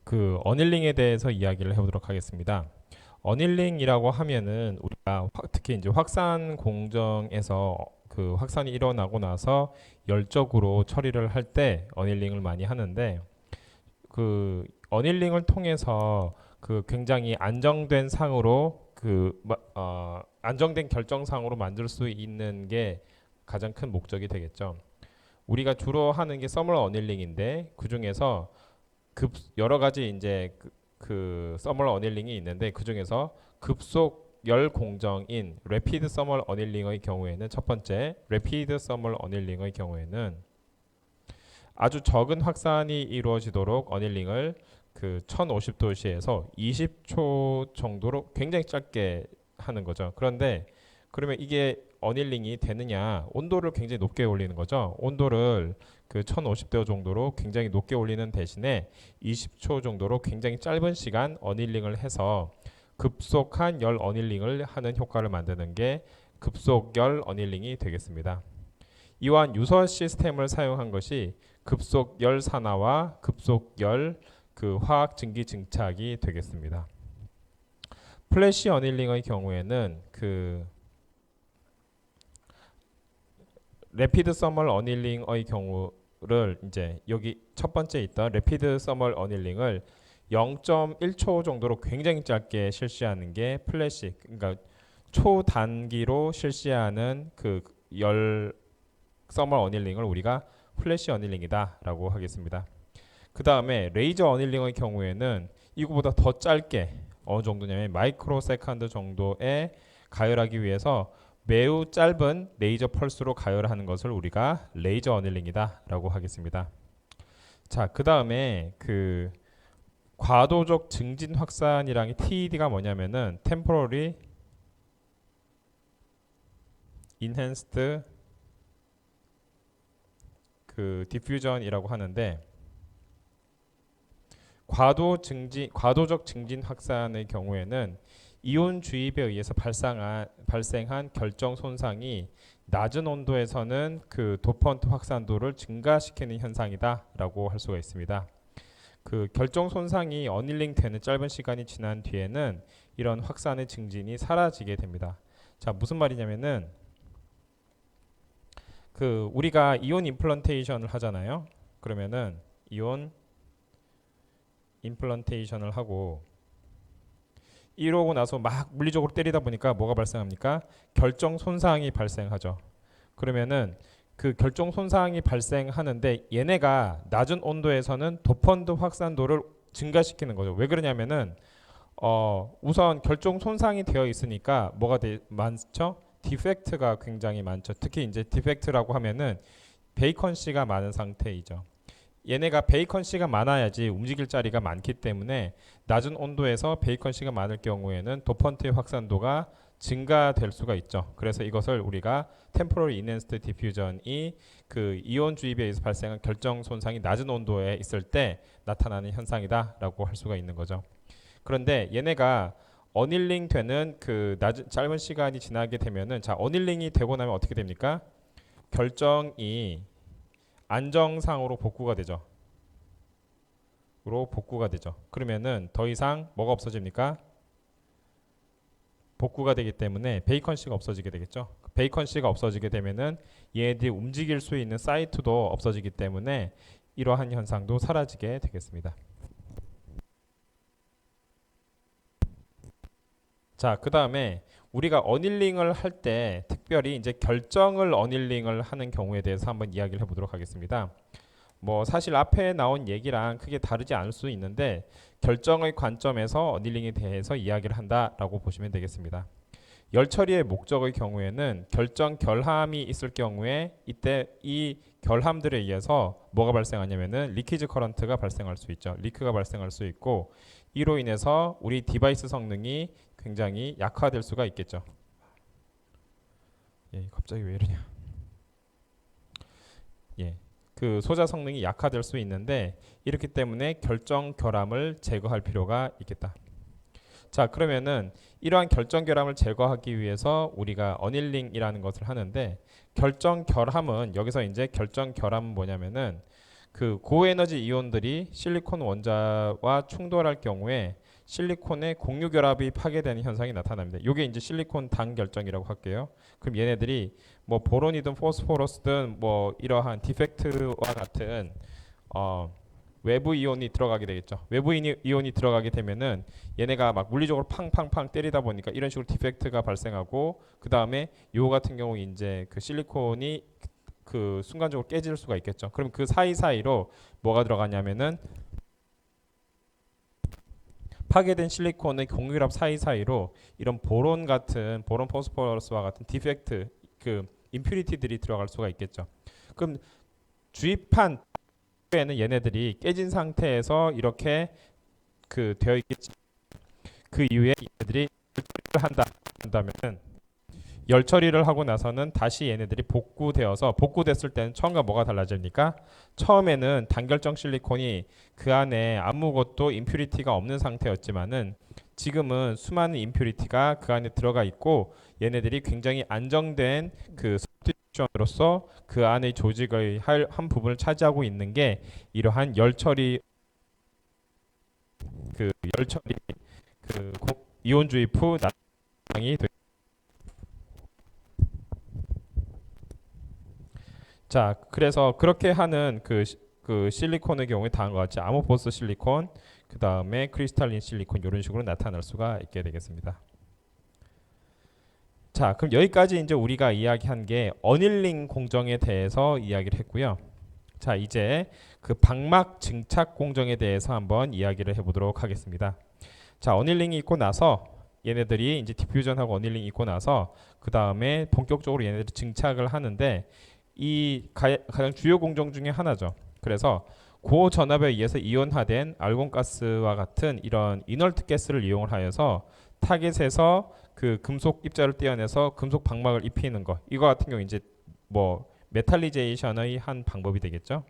그 어닐링에 대해서 이야기를 해보도록 하겠습니다. 어닐링이라고 하면은 우리가 특히 이제 확산 공정에서 그 확산이 일어나고 나서 열적으로 처리를 할 때 어닐링을 많이 하는데, 그 어닐링을 통해서 그 굉장히 안정된 상으로 안정된 결정상으로 만들 수 있는 게 가장 큰 목적이 되겠죠. 우리가 주로 하는 게 서멀 어닐링인데, 그 중에서 여러 가지 이제 그 서멀 어닐링이 있는데, 그 중에서 급속 열 공정인 레피드 서멀 어닐링의 경우에는, 첫 번째 레피드 서멀 어닐링의 경우에는 아주 적은 확산이 이루어지도록 어닐링을 그 1050도씨에서 20초 정도로 굉장히 짧게 하는 거죠. 그런데 그러면 이게 어닐링이 되느냐? 온도를 굉장히 높게 올리는 거죠. 온도를 그 1050도 정도로 굉장히 높게 올리는 대신에 20초 정도로 굉장히 짧은 시간 어닐링을 해서 급속한 열 어닐링을 하는 효과를 만드는 게 급속열 어닐링이 되겠습니다. 이러한 유서 시스템을 사용한 것이 급속열 산화와 급속열 그 화학 증기 증착이 되겠습니다. 플래시 어닐링의 경우에는 그 레피드 서멀 어닐링의 경우를 이제 여기 첫 번째 있던 레피드 서멀 어닐링을 0.1초 정도로 굉장히 짧게 실시하는 게 플래시, 그러니까 초단기로 실시하는 그 열 서멀 어닐링을 우리가 플래시 어닐링이다라고 하겠습니다. 그 다음에 레이저 어닐링의 경우에는 이거보다 더 짧게, 어느 정도냐면 마이크로 세컨드 정도에 가열하기 위해서 매우 짧은 레이저 펄스로 가열하는 것을 우리가 레이저 어닐링이다라고 하겠습니다. 자, 그 다음에 그 과도적 증진 확산이랑 TED가 뭐냐면은 Temporary Enhanced 그 디퓨전이라고 하는데, 과도적 증진 확산의 경우에는 이온 주입에 의해서 발생한 결정 손상이 낮은 온도에서는 그 도펀트 확산도를 증가시키는 현상이다라고 할 수가 있습니다. 그 결정 손상이 어닐링 되는 짧은 시간이 지난 뒤에는 이런 확산의 증진이 사라지게 됩니다. 자, 무슨 말이냐면은 그 우리가 이온 임플란테이션을 하잖아요. 그러면은 이온 임플란테이션을 하고 이러고 나서 막 물리적으로 때리다 보니까 뭐가 발생합니까? 결정 손상이 발생하죠. 그러면은 그 결정 손상이 발생하는데 얘네가 낮은 온도에서는 도펀트 확산도를 증가시키는 거죠. 왜 그러냐면은 우선 결정 손상이 되어 있으니까 뭐가 많죠? 디펙트가 굉장히 많죠. 특히 이제 디펙트라고 하면은 베이컨씨가 많은 상태이죠. 얘네가 베이컨씨가 많아야지 움직일 자리가 많기 때문에 낮은 온도에서 베이컨씨가 많을 경우에는 도펀트의 확산도가 증가될 수가 있죠. 그래서 이것을 우리가 Temporary Enhanced Diffusion이 그 이온 주입에 의해서 발생한 결정 손상이 낮은 온도에 있을 때 나타나는 현상이다라고 할 수가 있는 거죠. 그런데 얘네가 어닐링 되는 그 짧은 시간이 지나게 되면은, 자, 어닐링이 되고 나면 어떻게 됩니까? 결정이 안정상으로 복구가 되죠. 그러면은 더 이상 뭐가 없어집니까? 복구가 되기 때문에 베이컨씨가 없어지게 되겠죠. 베이컨씨가 없어지게 되면은 얘들이 움직일 수 있는 사이트도 없어지기 때문에 이러한 현상도 사라지게 되겠습니다. 자, 그 다음에 우리가 어닐링을 할 때 특별히 이제 결정을 어닐링을 하는 경우에 대해서 한번 이야기를 해보도록 하겠습니다. 뭐 사실 앞에 나온 얘기랑 크게 다르지 않을 수 있는데, 결정의 관점에서 어닐링에 대해서 이야기를 한다라고 보시면 되겠습니다. 열 처리의 목적의 경우에는 결정 결함이 있을 경우에 이때 이 결함들에 의해서 뭐가 발생하냐면은 리키즈 커런트가 발생할 수 있죠. 리크가 발생할 수 있고, 이로 인해서 우리 디바이스 성능이 굉장히 약화될 수가 있겠죠. 예, 갑자기 왜 이러냐. 예, 그 소자 성능이 약화될 수 있는데, 이렇기 때문에 결정 결함을 제거할 필요가 있겠다. 자, 그러면은 이러한 결정 결함을 제거하기 위해서 우리가 어닐링이라는 것을 하는데, 결정 결함은 여기서 이제 결정 결함은 뭐냐면은 그 고에너지 이온들이 실리콘 원자와 충돌할 경우에 실리콘의 공유 결합이 파괴되는 현상이 나타납니다. 이게 이제 실리콘 단결정이라고 할게요. 그럼 얘네들이 뭐 보론이든 포스포러스든 뭐 이러한 디펙트와 같은 외부 이온이 들어가게 되겠죠. 외부 이온이 들어가게 되면은 얘네가 막 물리적으로 팡팡팡 때리다 보니까 이런 식으로 디펙트가 발생하고, 그 다음에 요 같은 경우 이제 그 실리콘이 그 순간적으로 깨질 수가 있겠죠. 그럼 그 사이사이로 뭐가 들어가냐면은 파괴된 실리콘의 공유랍 사이사이로 이런 보론 같은 보론 포스포러스와 같은 디펙트 그 임퓨리티들이 들어갈 수가 있겠죠. 그럼 주입한 에는 얘네들이 깨진 상태에서 이렇게 그 되어 있겠지. 그 이후에 얘네들이 한다면은 열 처리를 하고 나서는 다시 얘네들이 복구되어서, 복구됐을 때는 처음과 뭐가 달라집니까? 처음에는 단결정 실리콘이 그 안에 아무것도 임퓨리티가 없는 상태였지만은 지금은 수많은 임퓨리티가 그 안에 들어가 있고 얘네들이 굉장히 안정된 그 서브스티튜션으로서 그 안의 조직의 한 부분을 차지하고 있는 게 이러한 열 처리 그 이온 주입 후 나상이 되. 자, 그래서 그렇게 하는 그 실리콘의 경우에 다음과 같이 아모포스 실리콘, 그 다음에 크리스탈린 실리콘 이런 식으로 나타날 수가 있게 되겠습니다. 자, 그럼 여기까지 이제 우리가 이야기한 게 어닐링 공정에 대해서 이야기를 했고요. 자, 이제 그 방막 증착 공정에 대해서 한번 이야기를 해보도록 하겠습니다. 자, 어닐링이 있고 나서 얘네들이 이제 디퓨전하고 어닐링이 있고 나서 그 다음에 본격적으로 얘네들이 증착을 하는데 이 가장 주요 공정 중에 하나죠. 그래서 고전압에 의해서 이온화된 알곤가스와 같은 이런 이널트 가스를 이용을 하여서 타겟에서 그 금속 입자를 떼어내서 금속 방막을 입히는 거, 이거 같은 경우 이제 뭐 메탈리제이션의 한 방법이 되겠죠.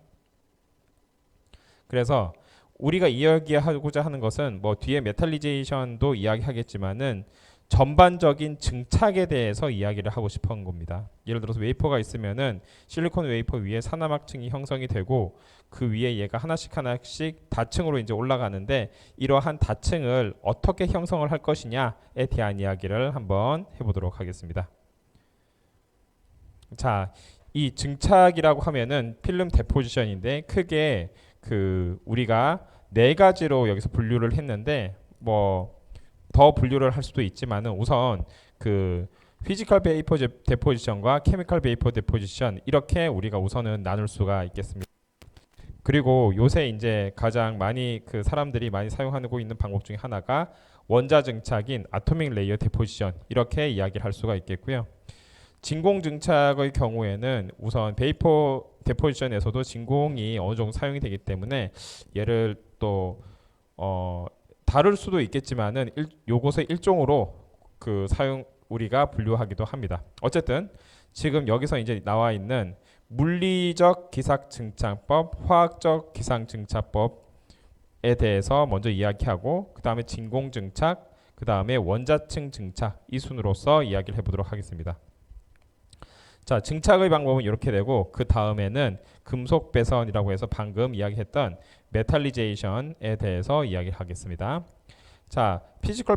그래서 우리가 이야기하고자 하는 것은 뭐 뒤에 메탈리제이션도 이야기하겠지만은 전반적인 증착에 대해서 이야기를 하고 싶은 겁니다. 예를 들어서 웨이퍼가 있으면은 실리콘 웨이퍼 위에 산화막층이 형성이 되고 그 위에 얘가 하나씩 다층으로 이제 올라가는데 이러한 다층을 어떻게 형성을 할 것이냐에 대한 이야기를 한번 해보도록 하겠습니다. 자, 이 증착이라고 하면은 필름 데포지션인데 크게 그 우리가 네 가지로 여기서 분류를 했는데 뭐 더 분류를 할 수도 있지만은 우선 그 피지컬 베이퍼 데포지션과 케미컬 베이퍼 데포지션 이렇게 우리가 우선은 나눌 수가 있겠습니다. 그리고 요새 이제 가장 많이 그 사람들이 많이 사용하고 있는 방법 중에 하나가 원자 증착인 아토믹 레이어 데포지션, 이렇게 이야기를 할 수가 있겠고요. 진공 증착의 경우에는 우선 베이퍼 데포지션에서도 진공이 어느 정도 사용이 되기 때문에 얘를 또 다룰 수도 있겠지만은 요것의 일종으로 그 사용 우리가 분류하기도 합니다. 어쨌든 지금 여기서 이제 나와 있는 물리적 기상 증착법, 화학적 기상 증착법에 대해서 먼저 이야기하고 그 다음에 진공 증착, 그 다음에 원자층 증착, 이 순으로서 이야기를 해보도록 하겠습니다. 자, 증착의 방법은 이렇게 되고 그 다음에는 금속 배선이라고 해서 방금 이야기했던 메탈리제이션에 대해서 이야기하겠습니다. 자, 피지컬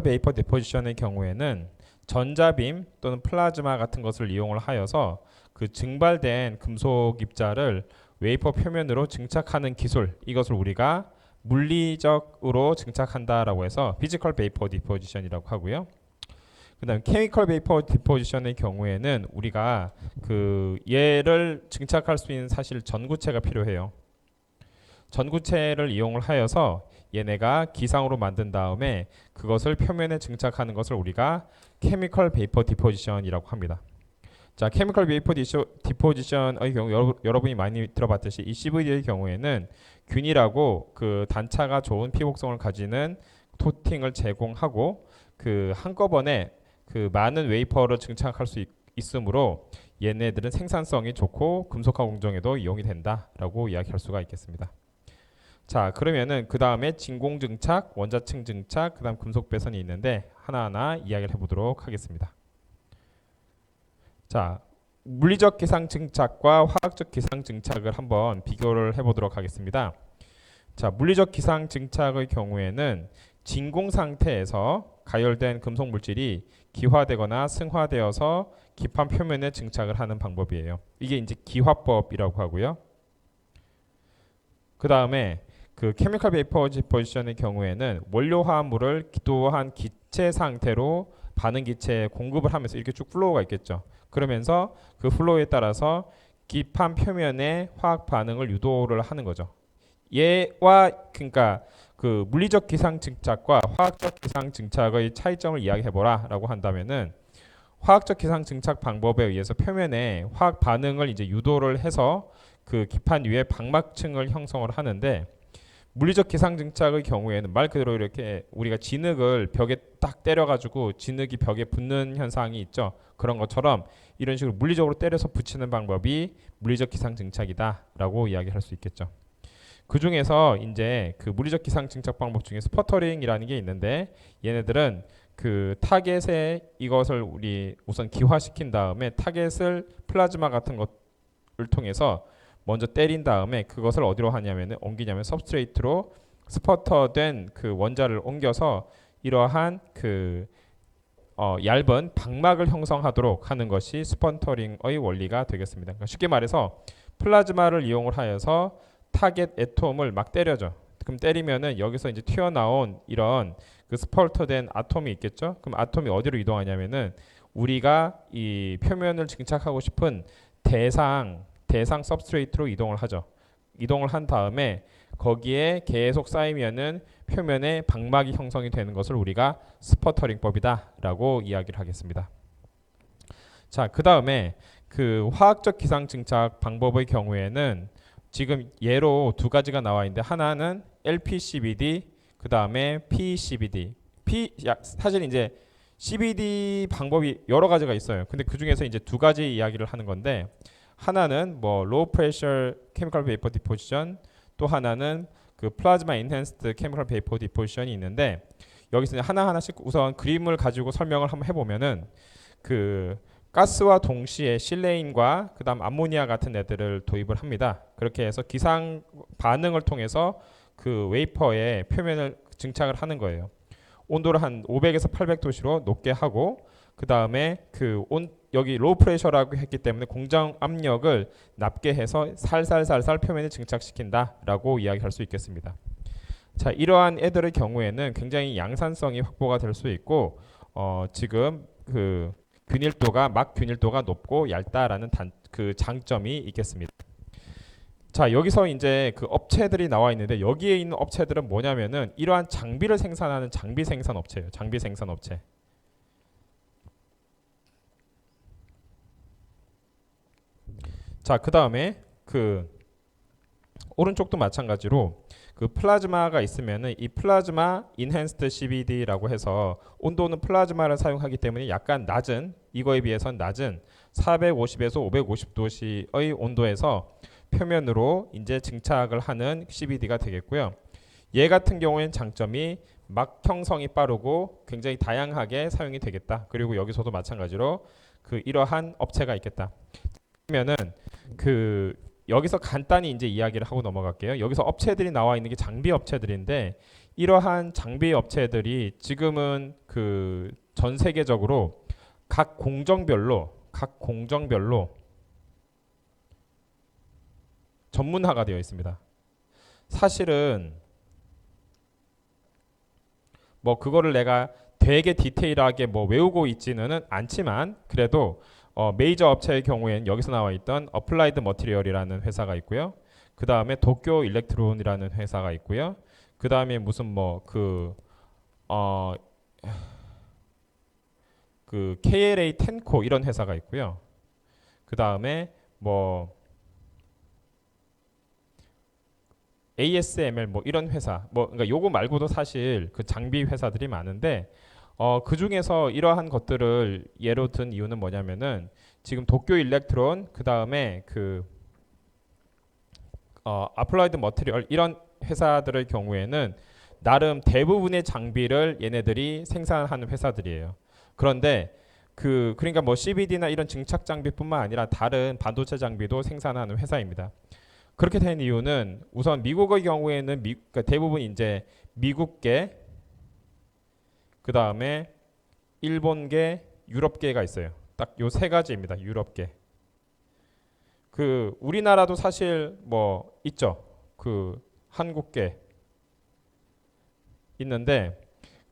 베이퍼 디포지션의 경우에는 전자빔 또는 플라즈마 같은 것을 이용을 하여서 그 증발된 금속 입자를 웨이퍼 표면으로 증착하는 기술, 이것을 우리가 물리적으로 증착한다라고 해서 피지컬 베이퍼 디포지션이라고 하고요. 그다음 케미컬 베이퍼 디포지션의 경우에는 우리가 그 얘를 증착할 수 있는 사실 전구체가 필요해요. 전구체를 이용을 하여서 얘네가 기상으로 만든 다음에 그것을 표면에 증착하는 것을 우리가 케미컬 베이퍼 디포지션이라고 합니다. 자, 케미컬 베이퍼 디포지션의 경우 여러분이 많이 들어봤듯이 이 CVD의 경우에는 균일하고 그 단차가 좋은 피복성을 가지는 코팅을 제공하고 그 한꺼번에 그 많은 웨이퍼를 증착할 수 있으므로 얘네들은 생산성이 좋고 금속화 공정에도 이용이 된다라고 이야기할 수가 있겠습니다. 자, 그러면은 그 다음에 진공 증착, 원자층 증착, 그 다음 금속 배선이 있는데 하나하나 이야기를 해보도록 하겠습니다. 자, 물리적 기상 증착과 화학적 기상 증착을 한번 비교를 해보도록 하겠습니다. 자, 물리적 기상 증착의 경우에는 진공 상태에서 가열된 금속 물질이 기화되거나 승화되어서 기판 표면에 증착을 하는 방법이에요. 이게 이제 기화법이라고 하고요. 그 다음에 그 케미컬 베이퍼 디포지션의 경우에는 원료 화합물을 또한 기체 상태로 반응 기체에 공급을 하면서 이렇게 쭉 플로우가 있겠죠. 그러면서 그 플로우에 따라서 기판 표면에 화학 반응을 유도를 하는 거죠. 얘와 그러니까 그 물리적 기상 증착과 화학적 기상 증착의 차이점을 이야기해보라라고 한다면은 화학적 기상 증착 방법에 의해서 표면에 화학 반응을 이제 유도를 해서 그 기판 위에 방막층을 형성을 하는데 물리적 기상 증착의 경우에는 말 그대로 이렇게 우리가 진흙을 벽에 딱 때려가지고 진흙이 벽에 붙는 현상이 있죠. 그런 것처럼 이런 식으로 물리적으로 때려서 붙이는 방법이 물리적 기상 증착이다라고 이야기할 수 있겠죠. 그 중에서 이제 그 물리적 기상 증착 방법 중에 스퍼터링이라는 게 있는데 얘네들은 그 타겟에 이것을 우리 우선 기화시킨 다음에 타겟을 플라즈마 같은 것을 통해서 먼저 때린 다음에 그것을 어디로 하냐면 옮기냐면 सब스트레이트로 스퍼터된 그 원자를 옮겨서 이러한 그 얇은 방막을 형성하도록 하는 것이 스퍼터링의 원리가 되겠습니다. 그러니까 쉽게 말해서 플라즈마를 이용을 하여서 타겟 애톰을 막 때려줘. 그럼 때리면은 여기서 이제 튀어나온 이런 그 스펄터된 아톰이 있겠죠. 그럼 아톰이 어디로 이동하냐면은 우리가 이 표면을 증착하고 싶은 대상 सब스트레이트로 이동을 하죠. 이동을 한 다음에 거기에 계속 쌓이면은 표면에 방막이 형성이 되는 것을 우리가 스퍼터링법이다라고 이야기를 하겠습니다. 자, 그 다음에 그 화학적 기상 증착 방법의 경우에는 지금 예로 두 가지가 나와 있는데 하나는 LPCVD, 그 다음에 PCVD. 사실 이제 CVD 방법이 여러 가지가 있어요. 근데 그 중에서 이제 두 가지 이야기를 하는 건데 하나는 뭐 Low Pressure Chemical Vapor Deposition, 또 하나는 그 Plasma Enhanced Chemical Vapor Deposition이 있는데 여기서 하나하나씩 우선 그림을 가지고 설명을 한번 해보면은 그 가스와 동시에 실레인과 그다음 암모니아 같은 애들을 도입을 합니다. 그렇게 해서 기상 반응을 통해서 그 웨이퍼의 표면을 증착을 하는 거예요. 온도를 한 500에서 800도씨로 높게 하고 그 다음에 여기 로우 프레셔라고 했기 때문에 공정 압력을 낮게 해서 살살살살 표면에 증착시킨다라고 이야기할 수 있겠습니다. 자, 이러한 애들의 경우에는 굉장히 양산성이 확보가 될 수 있고 지금 그 균일도가 높고 얇다라는 그 장점이 있겠습니다. 자, 여기서 이제 그 업체들이 나와 있는데 여기에 있는 업체들은 뭐냐면은 이러한 장비를 생산하는 장비 생산 업체예요. 장비 생산 업체. 자, 그 다음에 그 오른쪽도 마찬가지로 그 플라즈마가 있으면은 이 플라즈마 인핸스드 CVD라고 해서 온도는 플라즈마를 사용하기 때문에 약간 낮은 이거에 비해서는 낮은 450에서 550도씨의 온도에서 표면으로 이제 증착을 하는 CVD가 되겠고요. 얘 같은 경우에는 장점이 막 형성이 빠르고 굉장히 다양하게 사용이 되겠다. 그리고 여기서도 마찬가지로 그 이러한 업체가 있겠다. 그러면은 그 여기서 간단히 이제 이야기를 하고 넘어갈게요. 여기서 업체들이 나와 있는 게 장비 업체들인데 이러한 장비 업체들이 지금은 그 전 세계적으로 각 공정별로 전문화가 되어 있습니다. 사실은 뭐 그거를 내가 되게 디테일하게 뭐 외우고 있지는 않지만 그래도 메이저 업체의 경우에는 여기서 나와 있던 어플라이드 머티리얼이라는 회사가 있고요. 그 다음에 도쿄 일렉트론이라는 회사가 있고요. 그 다음에 무슨 뭐 그 KLA 텐코 이런 회사가 있고요. 그 다음에 뭐 ASML 뭐 이런 회사 그러니까 요거 말고도 사실 그 장비 회사들이 많은데 그 중에서 이러한 것들을 예로 든 이유는 뭐냐면은 지금 도쿄 일렉트론 그 다음에 그 아플라이드 머티리얼 이런 회사들의 경우에는 나름 대부분의 장비를 얘네들이 생산하는 회사들이에요. 그런데 그러니까 뭐 CVD나 이런 증착 장비뿐만 아니라 다른 반도체 장비도 생산하는 회사입니다. 그렇게 된 이유는 우선 미국의 경우에는 그러니까 대부분 이제 미국계, 그 다음에 일본계, 유럽계가 있어요. 딱 요 세 가지입니다. 유럽계. 우리나라도 사실 뭐 있죠. 한국계 있는데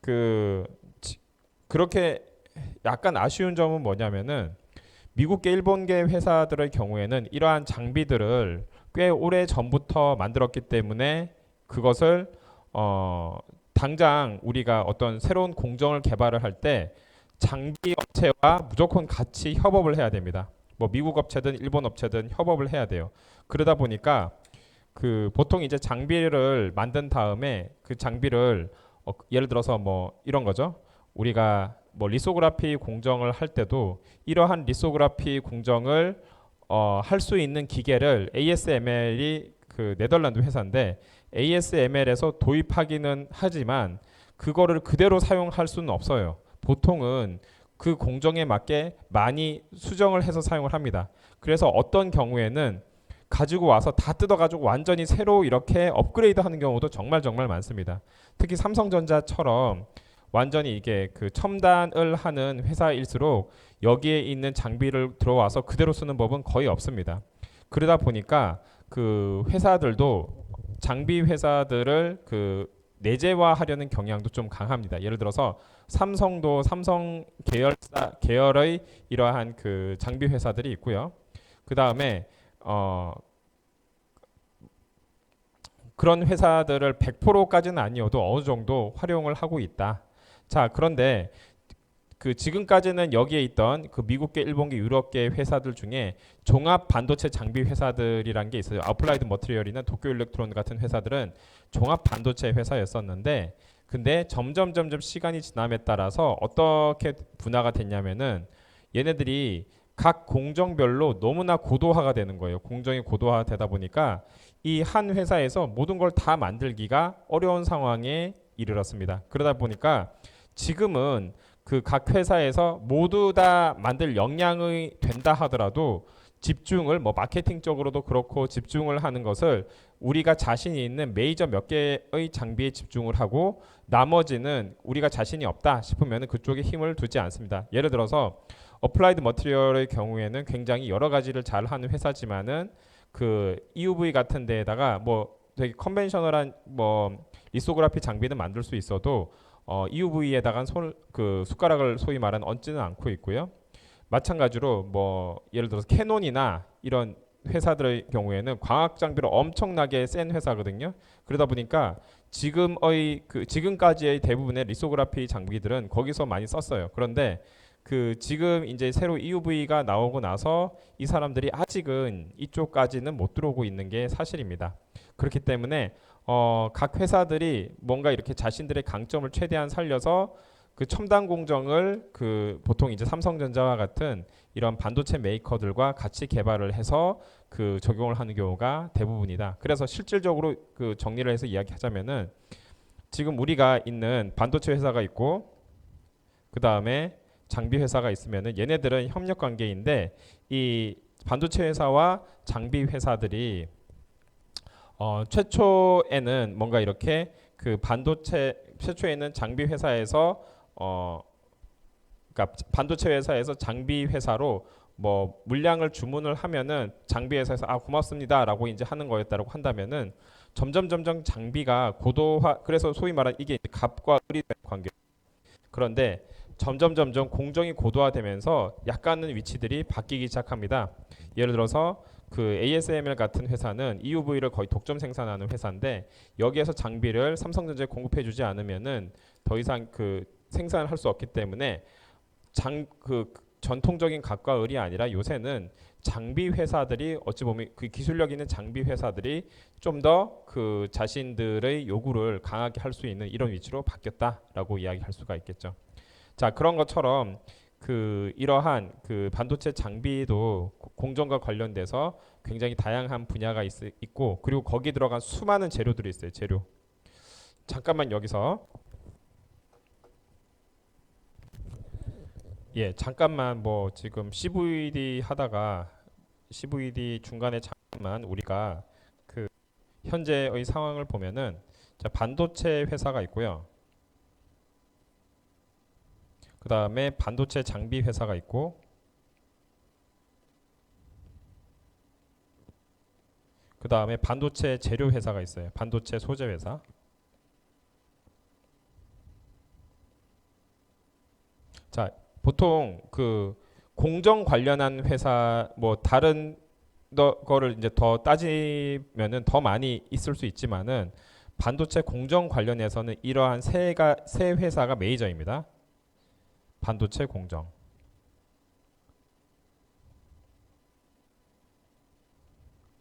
그 그렇게 약간 아쉬운 점은 뭐냐면은 미국계, 일본계 회사들의 경우에는 이러한 장비들을 꽤 오래 전부터 만들었기 때문에 그것을 당장 우리가 어떤 새로운 공정을 개발을 할 때 장비 업체와 무조건 같이 협업을 해야 됩니다. 뭐 미국 업체든 일본 업체든 협업을 해야 돼요. 그러다 보니까 보통 이제 장비를 만든 다음에 그 장비를 예를 들어서 뭐 이런 거죠. 우리가 뭐 리소그라피 공정을 할 때도 이러한 리소그라피 공정을 할 수 있는 기계를 ASML이 네덜란드 회사인데 ASML에서 도입하기는 하지만 그거를 그대로 사용할 수는 없어요. 보통은 그 공정에 맞게 많이 수정을 해서 사용을 합니다. 그래서 어떤 경우에는 가지고 와서 다 뜯어가지고 완전히 새로 이렇게 업그레이드하는 경우도 정말 정말 많습니다. 특히 삼성전자처럼 완전히 이게 첨단을 하는 회사일수록 여기에 있는 장비를 들어와서 그대로 쓰는 법은 거의 없습니다. 그러다 보니까 회사들도 장비 회사들을 내재화하려는 경향도 좀 강합니다. 예를 들어서 삼성도 삼성 계열의 이러한 장비 회사들이 있고요. 그 다음에 그런 회사들을 100%까지는 아니어도 어느 정도 활용을 하고 있다. 자, 그런데 지금까지는 여기에 있던 미국계, 일본계, 유럽계 회사들 중에 종합 반도체 장비 회사들이란 게 있어요. 어플라이드 머티리얼이나 도쿄 일렉트론 같은 회사들은 종합 반도체 회사였었는데 근데 점점 시간이 지남에 따라서 어떻게 분화가 됐냐면은 얘네들이 각 공정별로 너무나 고도화가 되는 거예요. 공정이 고도화되다 보니까 이 한 회사에서 모든 걸 다 만들기가 어려운 상황에 이르렀습니다. 그러다 보니까 지금은 각 회사에서 모두 다 만들 역량이 된다 하더라도 집중을 뭐 마케팅적으로도 그렇고 집중을 하는 것을 우리가 자신이 있는 메이저 몇 개의 장비에 집중을 하고 나머지는 우리가 자신이 없다 싶으면 그쪽에 힘을 두지 않습니다. 예를 들어서 어플라이드 머티리얼의 경우에는 굉장히 여러 가지를 잘 하는 회사지만은 EUV 같은 데에다가 뭐 되게 컨벤셔널한 뭐 리소그라피 장비는 만들 수 있어도 EUV에다가 숟가락을 소위 말하는 얹지는 않고 있고요. 마찬가지로 뭐 예를 들어서 캐논이나 이런 회사들의 경우에는 광학 장비를 엄청나게 센 회사거든요. 그러다 보니까 지금까지의 대부분의 리소그라피 장비들은 거기서 많이 썼어요. 그런데 지금 이제 새로 EUV가 나오고 나서 이 사람들이 아직은 이쪽까지는 못 들어오고 있는 게 사실입니다. 그렇기 때문에 각 회사들이 뭔가 이렇게 자신들의 강점을 최대한 살려서 첨단 공정을 보통 이제 삼성전자와 같은 이런 반도체 메이커들과 같이 개발을 해서 적용을 하는 경우가 대부분이다. 그래서 실질적으로 정리를 해서 이야기하자면은 지금 우리가 있는 반도체 회사가 있고 그 다음에 장비 회사가 있으면은 얘네들은 협력 관계인데 이 반도체 회사와 장비 회사들이 최초에는 뭔가 이렇게 최초에는 장비 회사에서 그러니까 반도체 회사에서 장비 회사로 뭐 물량을 주문을 하면은 장비 회사에서 고맙습니다라고 이제 하는 거였다라고 한다면은 점점 장비가 고도화 그래서 소위 말하는 이게 갑과 을이 관계. 그런데 점점 공정이 고도화되면서 약간은 위치들이 바뀌기 시작합니다. 예를 들어서 ASML 같은 회사는 EUV를 거의 독점 생산하는 회사인데 여기에서 장비를 삼성전자에 공급해주지 않으면은 더 이상 생산을 할 수 없기 때문에 전통적인 갑과 을이 아니라 요새는 장비 회사들이 어찌 보면 기술력 있는 장비 회사들이 좀 더 자신들의 요구를 강하게 할 수 있는 이런 위치로 바뀌었다라고 이야기할 수가 있겠죠. 자, 그런 것처럼 이러한 반도체 장비도 공정과 관련돼서 굉장히 다양한 분야가 있고 그리고 거기 들어간 수많은 재료들이 있어요. 재료. 잠깐만 여기서 예, 잠깐만 뭐 지금 CVD 하다가 CVD 중간에 잠깐만 우리가 그 현재의 상황을 보면은 자, 반도체 회사가 있고요. 그 다음에 반도체 장비 회사가 있고, 그 다음에 반도체 재료 회사가 있어요. 반도체 소재 회사. 자, 보통 그 공정 관련한 회사 뭐 다른 거를 이제 더 따지면은 더 많이 있을 수 있지만은 반도체 공정 관련해서는 이러한 세 회사가 메이저입니다. 반도체 공정.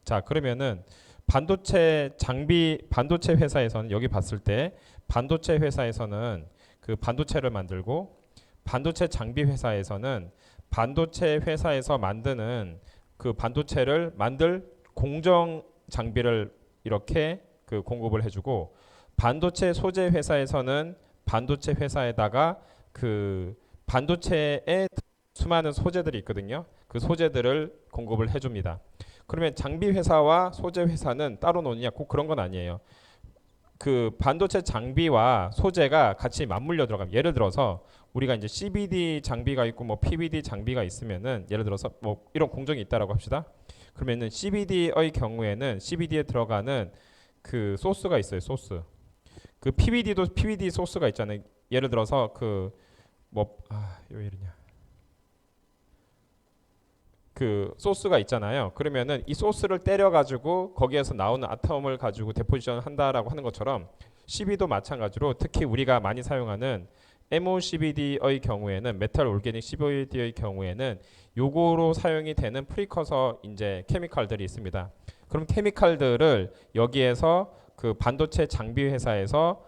자, 그러면은 반도체 회사에서는 여기 봤을 때 반도체 회사에서는 그 반도체를 만들고 반도체 장비 회사에서는 반도체 회사에서 만드는 그 반도체를 만들 공정 장비를 이렇게 그 공급을 해주고 반도체 소재 회사에서는 반도체 회사에다가 그 반도체에 수많은 소재들이 있거든요. 그 소재들을 공급을 해줍니다. 그러면 장비 회사와 소재 회사는 따로 노느냐? 꼭 그런 건 아니에요. 그 반도체 장비와 소재가 같이 맞물려 들어가면 예를 들어서 우리가 이제 CBD 장비가 있고 뭐 PVD 장비가 있으면은 예를 들어서 뭐 이런 공정이 있다라고 합시다. 그러면은 CBD의 경우에는 CBD에 들어가는 그 소스가 있어요. 소스. 그 PVD도 PVD 소스가 있잖아요. 예를 들어서 그 뭐 왜 이러냐? 그 소스가 있잖아요. 그러면은 이 소스를 때려 가지고 거기에서 나오는 아톰을 가지고 데포지션 한다라고 하는 것처럼 CB도 마찬가지로 특히 우리가 많이 사용하는 MOCVD의 경우에는 메탈 올게닉 CVD의 경우에는 요거로 사용이 되는 프리커서 이제 케미칼들이 있습니다. 그럼 케미칼들을 여기에서 그 반도체 장비 회사에서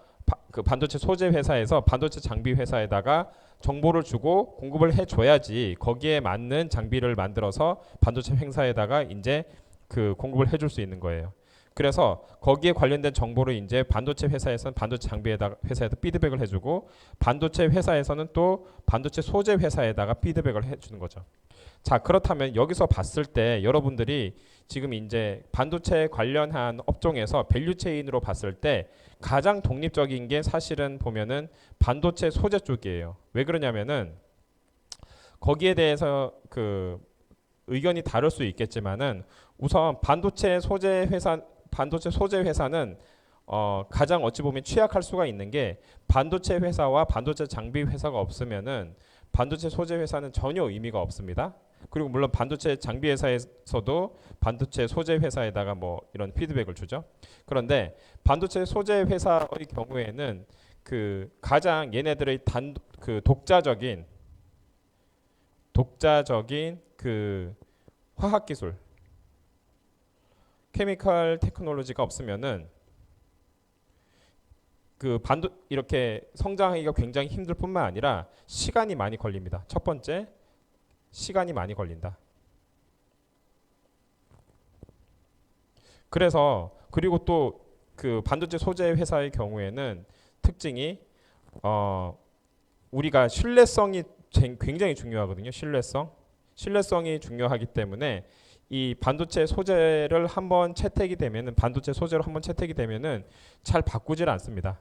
그 반도체 소재 회사에서 반도체 장비 회사에다가 정보를 주고 공급을 해줘야지 거기에 맞는 장비를 만들어서 반도체 회사에다가 이제 그 공급을 해줄 수 있는 거예요. 그래서 거기에 관련된 정보를 이제 반도체 회사에서는 반도체 장비에다가 회사에다 피드백을 해주고 반도체 회사에서는 또 반도체 소재 회사에다가 피드백을 해주는 거죠. 자, 그렇다면 여기서 봤을 때 여러분들이 지금 이제 반도체 관련한 업종에서 밸류체인으로 봤을 때 가장 독립적인 게 사실은 보면은 반도체 소재 쪽이에요. 왜 그러냐면은 거기에 대해서 그 의견이 다를 수 있겠지만은 우선 반도체 소재 회사는 가장 어찌 보면 취약할 수가 있는 게 반도체 회사와 반도체 장비 회사가 없으면은 반도체 소재 회사는 전혀 의미가 없습니다. 그리고 물론 반도체 장비 회사에서도 반도체 소재 회사에다가 뭐 이런 피드백을 주죠. 그런데 반도체 소재 회사의 경우에는 그 가장 얘네들의 그 독자적인 그 화학 기술, 케미컬 테크놀로지가 없으면은 그 이렇게 성장하기가 굉장히 힘들 뿐만 아니라 시간이 많이 걸립니다. 첫 번째, 시간이 많이 걸린다. 그래서 그리고 또 그 반도체 소재 회사의 경우에는 특징이 우리가 신뢰성이 굉장히 중요하거든요. 신뢰성이 중요하기 때문에 이 반도체 소재를 한번 채택이 되면은 반도체 소재로 한번 채택이 되면은 잘 바꾸질 않습니다.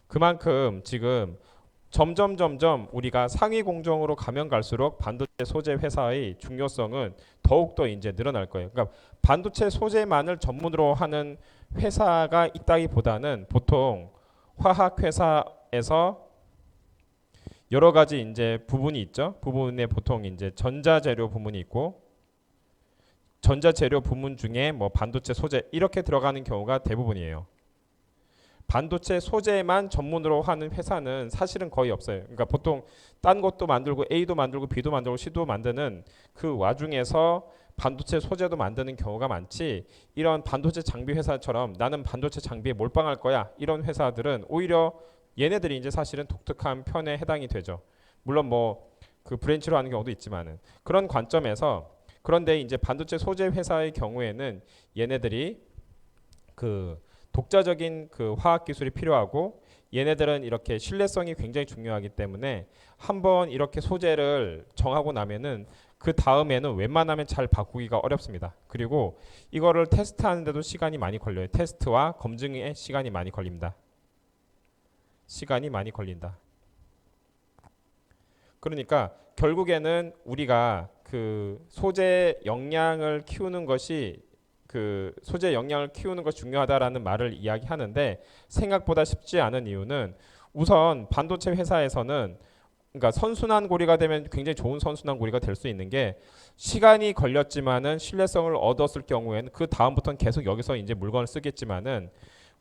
그만큼 지금 점점 우리가 상위 공정으로 가면 갈수록 반도체 소재 회사의 중요성은 더욱더 이제 늘어날 거예요. 그러니까 반도체 소재만을 전문으로 하는 회사가 있다기보다는 보통 화학 회사에서 여러 가지 이제 부분이 있죠. 부분에 보통 이제 전자재료 부문이 있고 전자재료 부문 중에 뭐 반도체 소재 이렇게 들어가는 경우가 대부분이에요. 반도체 소재만 전문으로 하는 회사는 사실은 거의 없어요. 그러니까 보통 딴 것도 만들고 A도 만들고 B도 만들고 C도 만드는 그 와중에서 반도체 소재도 만드는 경우가 많지 이런 반도체 장비 회사처럼 나는 반도체 장비에 몰빵할 거야 이런 회사들은 오히려 얘네들이 이제 사실은 독특한 편에 해당이 되죠. 물론 뭐 그 브랜치로 하는 경우도 있지만은 그런 관점에서 그런데 이제 반도체 소재 회사의 경우에는 얘네들이 그 독자적인 그 화학 기술이 필요하고 얘네들은 이렇게 신뢰성이 굉장히 중요하기 때문에 한번 이렇게 소재를 정하고 나면은 그 다음에는 웬만하면 잘 바꾸기가 어렵습니다. 그리고 이거를 테스트하는데도 시간이 많이 걸려요. 테스트와 검증에 시간이 많이 걸립니다. 시간이 많이 걸린다. 그러니까 결국에는 우리가 그 소재 역량을 키우는 것이 중요하다라는 말을 이야기하는데 생각보다 쉽지 않은 이유는 우선 반도체 회사에서는 그러니까 선순환 고리가 되면 굉장히 좋은 선순환 고리가 될 수 있는 게 시간이 걸렸지만은 신뢰성을 얻었을 경우에는 그 다음부터는 계속 여기서 이제 물건을 쓰겠지만은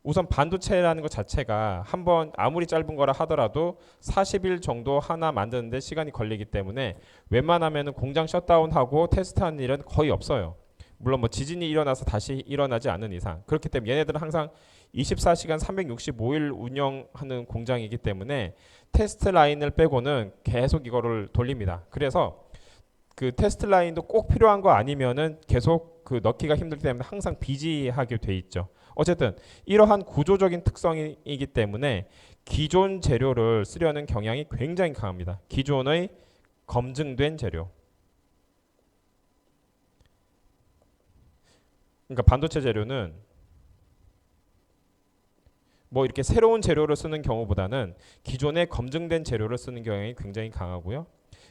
우선 반도체라는 것 자체가 한번 아무리 짧은 거라 하더라도 40일 정도 하나 만드는데 시간이 걸리기 때문에 웬만하면은 공장 셧다운하고 테스트하는 일은 거의 없어요. 물론 뭐 지진이 일어나서 다시 일어나지 않는 이상. 그렇기 때문에 얘네들은 항상 24시간 365일 운영하는 공장이기 때문에 테스트 라인을 빼고는 계속 이거를 돌립니다. 그래서 그 테스트 라인도 꼭 필요한 거 아니면은 계속 그 넣기가 힘들기 때문에 항상 비지하게 돼 있죠. 어쨌든 이러한 구조적인 특성이기 때문에 기존 재료를 쓰려는 경향이 굉장히 강합니다. 기존의 검증된 재료. 그러니까 반도체 재료는 뭐 이렇게 새로운 재료를 쓰는 경우보다는 기존의 검증된 재료를 쓰는 경향이 굉장히 강하고요.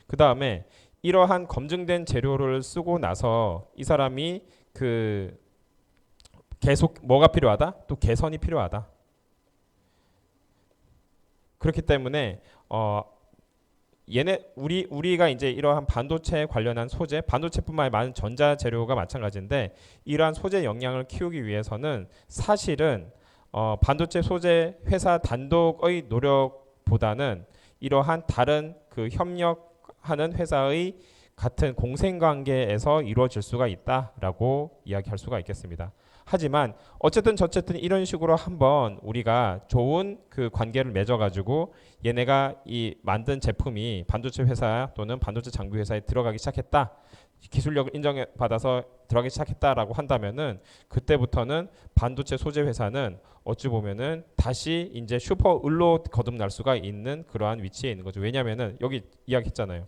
그 다음에 이러한 검증된 재료를 쓰고 나서 이 사람이 그 계속 뭐가 필요하다? 또 개선이 필요하다. 그렇기 때문에 우리가 이제 이러한 반도체 관련한 소재, 반도체뿐만 아니라 많은 전자 재료가 마찬가지인데 이러한 소재 역량을 키우기 위해서는 사실은 반도체 소재 회사 단독의 노력보다는 이러한 다른 그 협력하는 회사의 같은 공생관계에서 이루어질 수가 있다라고 이야기할 수가 있겠습니다. 하지만 어쨌든 저쨌든 이런 식으로 한번 우리가 좋은 그 관계를 맺어가지고 얘네가 이 만든 제품이 반도체 회사 또는 반도체 장비 회사에 들어가기 시작했다. 기술력을 인정받아서 들어가기 시작했다라고 한다면은 그때부터는 반도체 소재 회사는 어찌 보면은 다시 이제 슈퍼 을로 거듭날 수가 있는 그러한 위치에 있는 거죠. 왜냐면은 여기 이야기했잖아요.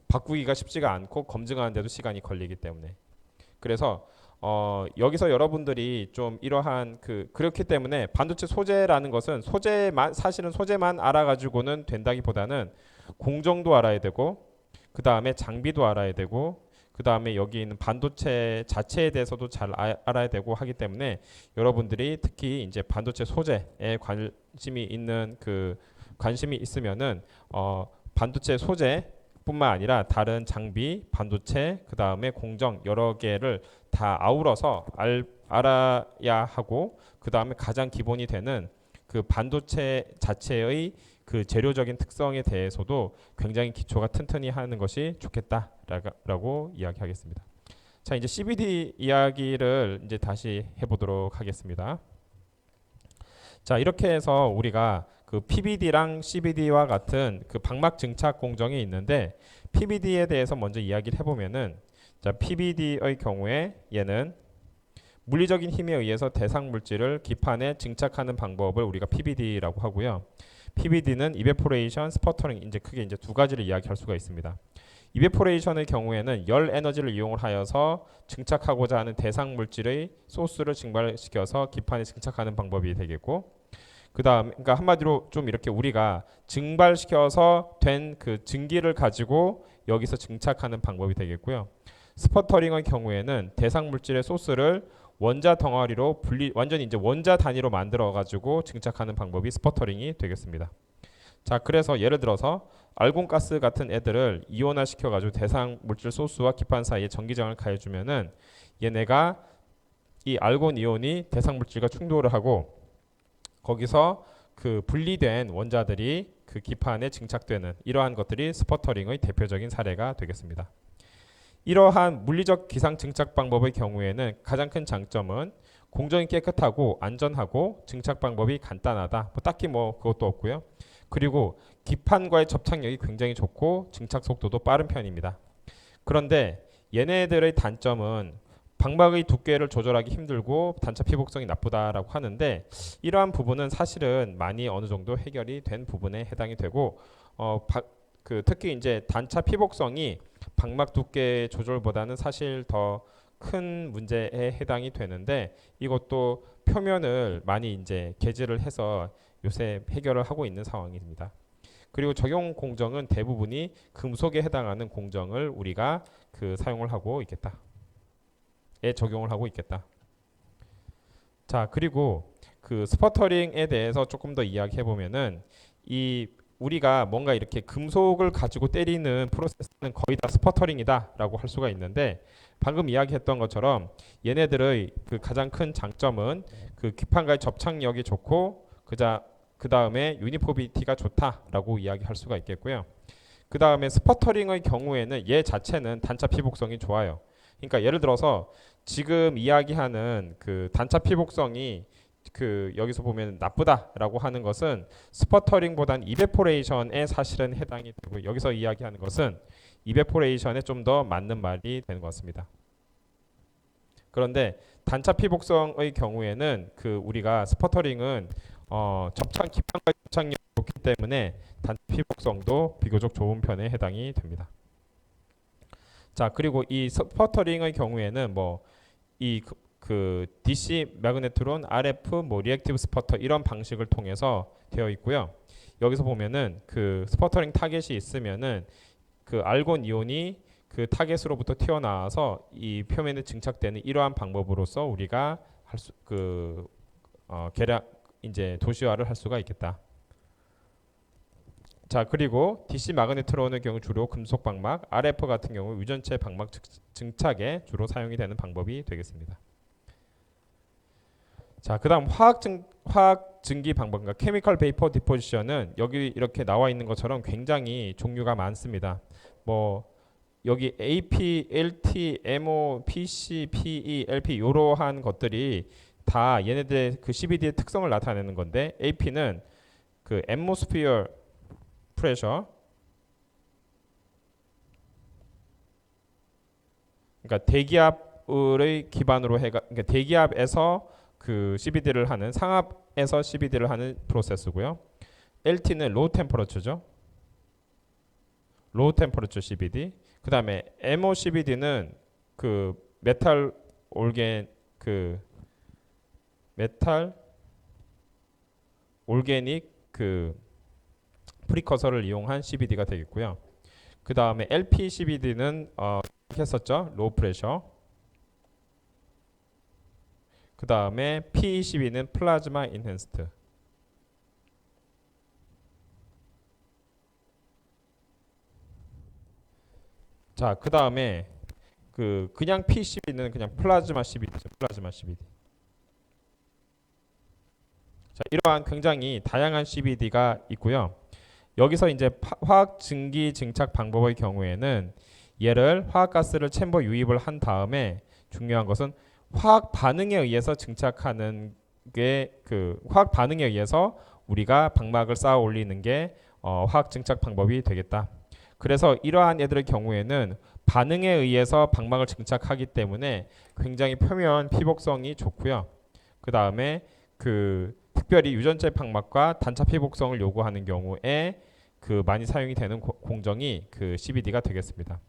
바꾸기가 쉽지가 않고 검증하는데도 시간이 걸리기 때문에. 그래서 여기서 여러분들이 좀 이러한 그렇기 때문에 반도체 소재라는 것은 사실은 소재만 알아가지고는 된다기보다는 공정도 알아야 되고 그 다음에 장비도 알아야 되고 그 다음에 여기 있는 반도체 자체에 대해서도 잘 알아야 되고 하기 때문에 여러분들이 특히 이제 반도체 소재에 관심이 있으면은 반도체 소재뿐만 아니라 다른 장비, 반도체, 그 다음에 공정 여러 개를 다 아우러서 알아야 하고 그 다음에 가장 기본이 되는 그 반도체 자체의 그 재료적인 특성에 대해서도 굉장히 기초가 튼튼히 하는 것이 좋겠다라고 이야기하겠습니다. 자, 이제 CVD 이야기를 이제 다시 해보도록 하겠습니다. 자, 이렇게 해서 우리가 그 PVD랑 CVD와 같은 그 방막 증착 공정이 있는데 PVD에 대해서 먼저 이야기를 해보면은 자, PVD의 경우에 얘는 물리적인 힘에 의해서 대상 물질을 기판에 증착하는 방법을 우리가 PVD라고 하고요. PVD는 이베포레이션, 스퍼터링 이제 크게 이제 두 가지를 이야기할 수가 있습니다. 이베포레이션의 경우에는 열 에너지를 이용을 하여서 증착하고자 하는 대상 물질의 소스를 증발시켜서 기판에 증착하는 방법이 되겠고, 그다음 그러니까 한마디로 좀 이렇게 우리가 증발시켜서 된 그 증기를 가지고 여기서 증착하는 방법이 되겠고요. 스퍼터링의 경우에는 대상 물질의 소스를 원자 덩어리로 완전히 이제 원자 단위로 만들어 가지고 증착하는 방법이 스퍼터링이 되겠습니다. 자, 그래서 예를 들어서 알곤가스 같은 애들을 이온화 시켜 가지고 대상 물질 소스와 기판 사이에 전기장을 가해주면은 얘네가 이 알곤 이온이 대상 물질과 충돌을 하고 거기서 그 분리된 원자들이 그 기판에 증착되는 이러한 것들이 스퍼터링의 대표적인 사례가 되겠습니다. 이러한 물리적 기상 증착 방법의 경우에는 가장 큰 장점은 공정이 깨끗하고 안전하고 증착 방법이 간단하다. 딱히 그것도 없고요. 그리고 기판과의 접착력이 굉장히 좋고 증착 속도도 빠른 편입니다. 그런데 얘네들의 단점은 방막의 두께를 조절하기 힘들고 단차 피복성이 나쁘다라고 하는데 이러한 부분은 사실은 많이 어느 정도 해결이 된 부분에 해당이 되고 특히 이제 단차 피복성이 방막 두께 조절보다는 사실 더 큰 문제에 해당이 되는데 이것도 표면을 많이 이제 개질을 해서 요새 해결을 하고 있는 상황입니다. 그리고 적용 공정은 대부분이 금속에 해당하는 공정을 우리가 사용을 하고 있겠다. 에 적용을 하고 있겠다. 자, 그리고 스퍼터링에 대해서 조금 더 이야기해 보면은 이 우리가 뭔가 이렇게 금속을 가지고 때리는 프로세스는 거의 다 스퍼터링이다라고 할 수가 있는데 방금 이야기했던 것처럼 얘네들의 가장 큰 장점은 기판과의 접착력이 좋고 그 다음에 유니포미티가 좋다라고 이야기할 수가 있겠고요. 그 다음에 스퍼터링의 경우에는 얘 자체는 단차 피복성이 좋아요. 그러니까 예를 들어서 지금 이야기하는 단차 피복성이 여기서 보면 나쁘다라고 하는 것은 스퍼터링보단 이베포레이션에 사실은 해당이 되고 여기서 이야기하는 것은 이베포레이션에 좀 더 맞는 말이 되는 것 같습니다. 그런데 단차 피복성의 경우에는 우리가 스퍼터링은 기판과 접착력이 좋기 때문에 단차 피복성도 비교적 좋은 편에 해당이 됩니다. 자, 그리고 이 스퍼터링의 경우에는 DC 매그네트론, RF, 리액티브 스퍼터 이런 방식을 통해서 되어 있고요. 여기서 보면은 스퍼터링 타겟이 있으면은 알곤 이온이 타겟으로부터 튀어나와서 이 표면에 증착되는 이러한 방법으로서 우리가 계량 이제 도시화를 할 수가 있겠다. 자, 그리고 DC 마그네트론의 경우 주로 금속 방막, RF 같은 경우 유전체 방막 증착에 주로 사용이 되는 방법이 되겠습니다. 자, 그다음 화학 증기 방법과 케미컬 베이퍼 디포지션은 여기 이렇게 나와 있는 것처럼 굉장히 종류가 많습니다. 여기 AP, LT, MO, PC, PE, LP 이러한 것들이 다 얘네들의 CBD의 특성을 나타내는 건데 AP는 atmosphere pressure, 그러니까 대기압의 기반으로 그러니까 대기압에서 CBD를 하는 상압에서 CBD를 하는 프로세스고요. LT는 low temperature죠. low temperature CBD. 그다음에 MOCBD는 메탈 올게닉 프리커서를 이용한 CBD가 되겠고요. 그 다음에 LPCBD는 했었죠. low pressure. 그 다음에 PECB는 플라즈마 인핸스드. 자, 그 다음에 그냥 PCB는 그냥 플라즈마 CBD죠. 플라즈마 CBD. 자, 이러한 굉장히 다양한 CBD가 있고요. 여기서 이제 화학 증기 증착 방법의 경우에는 얘를 화학가스를 챔버 유입을 한 다음에 중요한 것은 화학 반응에 의해서 증착하는 게 화학 반응에 의해서 우리가 방막을 쌓아 올리는 게 화학 증착 방법이 되겠다. 그래서 이러한 애들의 경우에는 반응에 의해서 방막을 증착하기 때문에 굉장히 표면 피복성이 좋고요. 그 다음에 특별히 유전체 방막과 단차 피복성을 요구하는 경우에 많이 사용이 되는 공정이 CBD가 되겠습니다.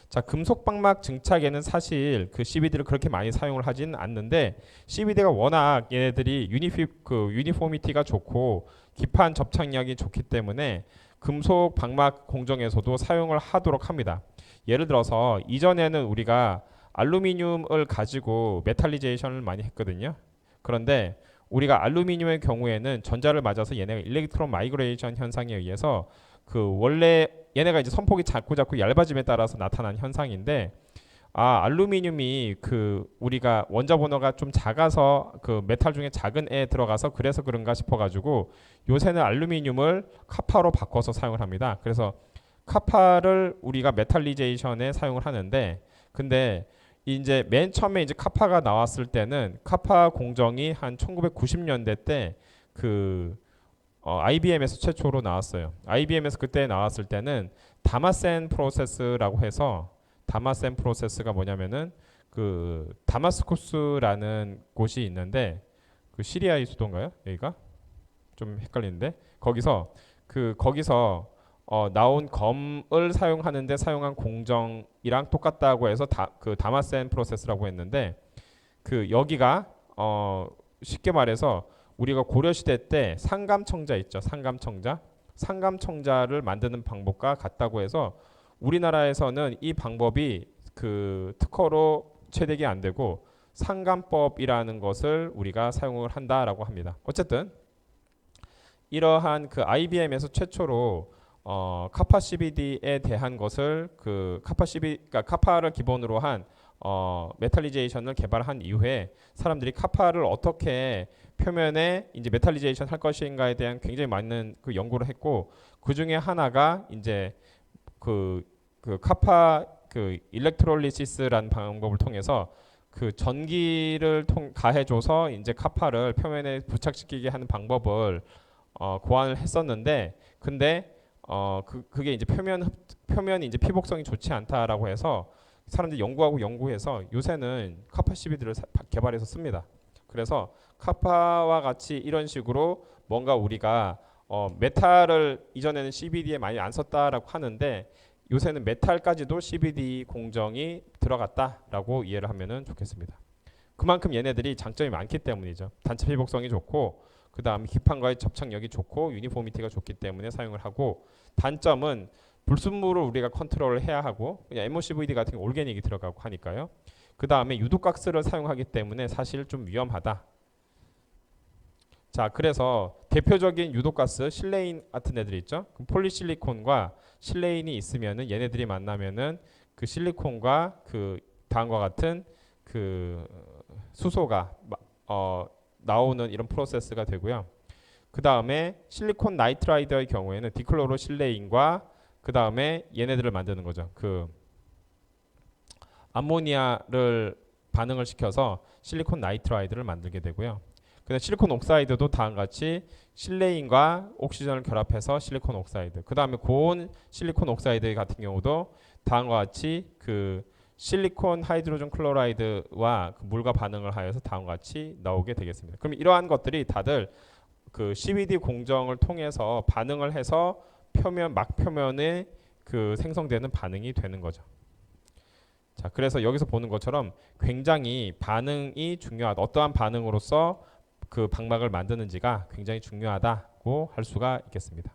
자, 금속 방막 증착에는 사실 CBD를 그렇게 많이 사용을 하지는 않는데 CBD가 워낙 얘네들이 유니포미티가 좋고 기판 접착력이 좋기 때문에 금속 방막 공정에서도 사용을 하도록 합니다. 예를 들어서 이전에는 우리가 알루미늄을 가지고 메탈리제이션을 많이 했거든요. 그런데 우리가 알루미늄의 경우에는 전자를 맞아서 얘네가 일렉트론 마이그레이션 현상에 의해서 원래 얘네가 이제 선폭이 자꾸 얇아짐에 따라서 나타난 현상인데 알루미늄이 우리가 원자 번호가 좀 작아서 메탈 중에 작은 애 들어가서 그래서 그런가 싶어가지고 요새는 알루미늄을 카파로 바꿔서 사용을 합니다. 그래서 카파를 우리가 메탈리제이션에 사용을 하는데 근데 이제 맨 처음에 이제 카파가 나왔을 때는 카파 공정이 한 1990년대 때 IBM에서 최초로 나왔어요. IBM에서 그때 나왔을 때는 다마센 프로세스라고 해서 다마센 프로세스가 뭐냐면은 그 다마스쿠스라는 곳이 있는데 그 시리아의 수도인가요? 여기가 좀 헷갈리는데 거기서 나온 검을 사용하는데 사용한 공정이랑 똑같다고 해서 그 다마센 프로세스라고 했는데 그 여기가 쉽게 말해서 우리가 고려 시대 때 상감청자 있죠. 상감청자를 만드는 방법과 같다고 해서 우리나라에서는 이 방법이 그 특허로 채택이 안 되고 상감법이라는 것을 우리가 사용을 한다라고 합니다. 어쨌든 이러한 그 IBM에서 최초로 카파 CBD에 대한 것을 그 그러니까 카파를 기본으로 한 메탈리제이션을 개발한 이후에 사람들이 카파를 어떻게 표면에 이제 메탈리제이션 할 것인가에 대한 굉장히 많은 그 연구를 했고 그 중에 하나가 이제 그 카파 그 일렉트롤리시스라는 방법을 통해서 그 전기를 가해줘서 이제 카파를 표면에 부착시키게 하는 방법을 고안을 했었는데 근데 그게 이제 표면이 이제 피복성이 좋지 않다라고 해서 사람들이 연구해서 요새는 카파 CBD를 개발해서 씁니다. 그래서 카파와 같이 이런 식으로 뭔가 우리가 메탈을 이전에는 CBD에 많이 안 썼다라고 하는데 요새는 메탈까지도 CBD 공정이 들어갔다라고 이해를 하면은 좋겠습니다. 그만큼 얘네들이 장점이 많기 때문이죠. 단체 피복성이 좋고 그 다음 기판과의 접착력이 좋고 유니포미티가 좋기 때문에 사용을 하고 단점은 불순물을 우리가 컨트롤을 해야 하고 그냥 MOCVD 같은 게 올게닉이 들어가고 하니까요. 그 다음에 유독가스를 사용하기 때문에 사실 좀 위험하다. 자, 그래서 대표적인 유독가스 실레인 같은 애들이 있죠. 폴리실리콘과 실레인이 있으면은 얘네들이 만나면은 그 실리콘과 그 다음과 같은 그 수소가 나오는 이런 프로세스가 되고요. 그 다음에 실리콘 나이트라이드의 경우에는 디클로로 실레인과 그 다음에 얘네들을 만드는 거죠. 그 암모니아를 반응을 시켜서 실리콘 나이트라이드를 만들게 되고요. 근데 실리콘 옥사이드도 다음과 같이 실레인과 옥시전을 결합해서 실리콘 옥사이드. 그 다음에 고온 실리콘 옥사이드 같은 경우도 다음과 같이 그 실리콘 하이드로전 클로라이드와 그 물과 반응을 하여서 다음과 같이 나오게 되겠습니다. 그럼 이러한 것들이 다들 그 CVD 공정을 통해서 반응을 해서 막표면에 그 생성되는 반응이 되는 거죠. 자, 그래서 여기서 보는 것처럼 굉장히 반응이 중요하다. 어떠한 반응으로서 그 방막을 만드는지가 굉장히 중요하다고 할 수가 있겠습니다.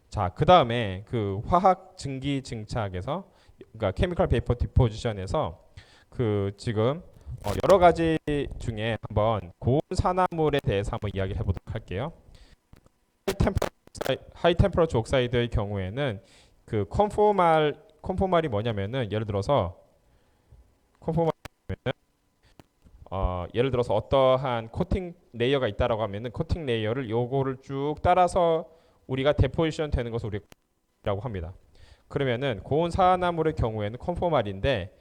자, 그 다음에 그 화학 증기 증착에서 그러니까 케미컬 베이퍼 디포지션에서 그 지금 여러 가지 중에 한번 고온 산화물에 대해서 한번 이야기를 해보도록 할게요. 하이 템퍼러처 옥사이드의 경우에는 그 컨포말이 뭐냐면은 예를 들어서 예를 들어서 어떠한 코팅 레이어가 있다라고 하면은 코팅 레이어를 요거를 쭉 따라서 우리가 데포지션 되는 것을 우리라고 합니다. 그러면은 고온 산화물의 경우에는 컨포말인데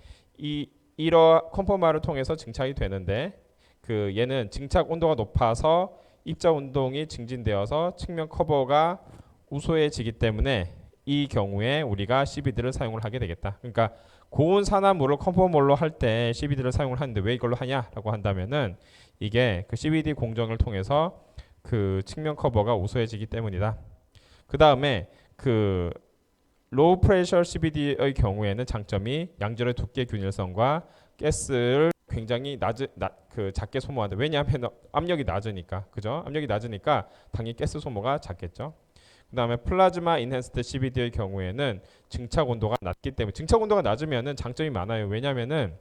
이러 컨포말을 통해서 증착이 되는데 그 얘는 증착 온도가 높아서 입자 운동이 증진되어서 측면 커버가 우소해지기 때문에 이 경우에 우리가 CVD를 사용을 하게 되겠다. 그러니까 고온 산화물을 컨포멀로 할 때 CVD를 사용을 하는데 왜 이걸로 하냐라고 한다면은 이게 그 CVD 공정을 통해서 그 측면 커버가 우소해지기 때문이다. 그 다음에 그 로우 프레셔 CVD의 경우에는 장점이 양질의 두께 균일성과 가스를 굉장히 작게 소모한다. 왜냐하면 압력이 낮으니까, 그죠? 압력이 낮으니까 당연히 가스 소모가 작겠죠. 그 다음에 플라즈마 인핸스드 CVD의 경우에는 증착 온도가 낮기 때문에 증착 온도가 낮으면은 장점이 많아요. 왜냐하면은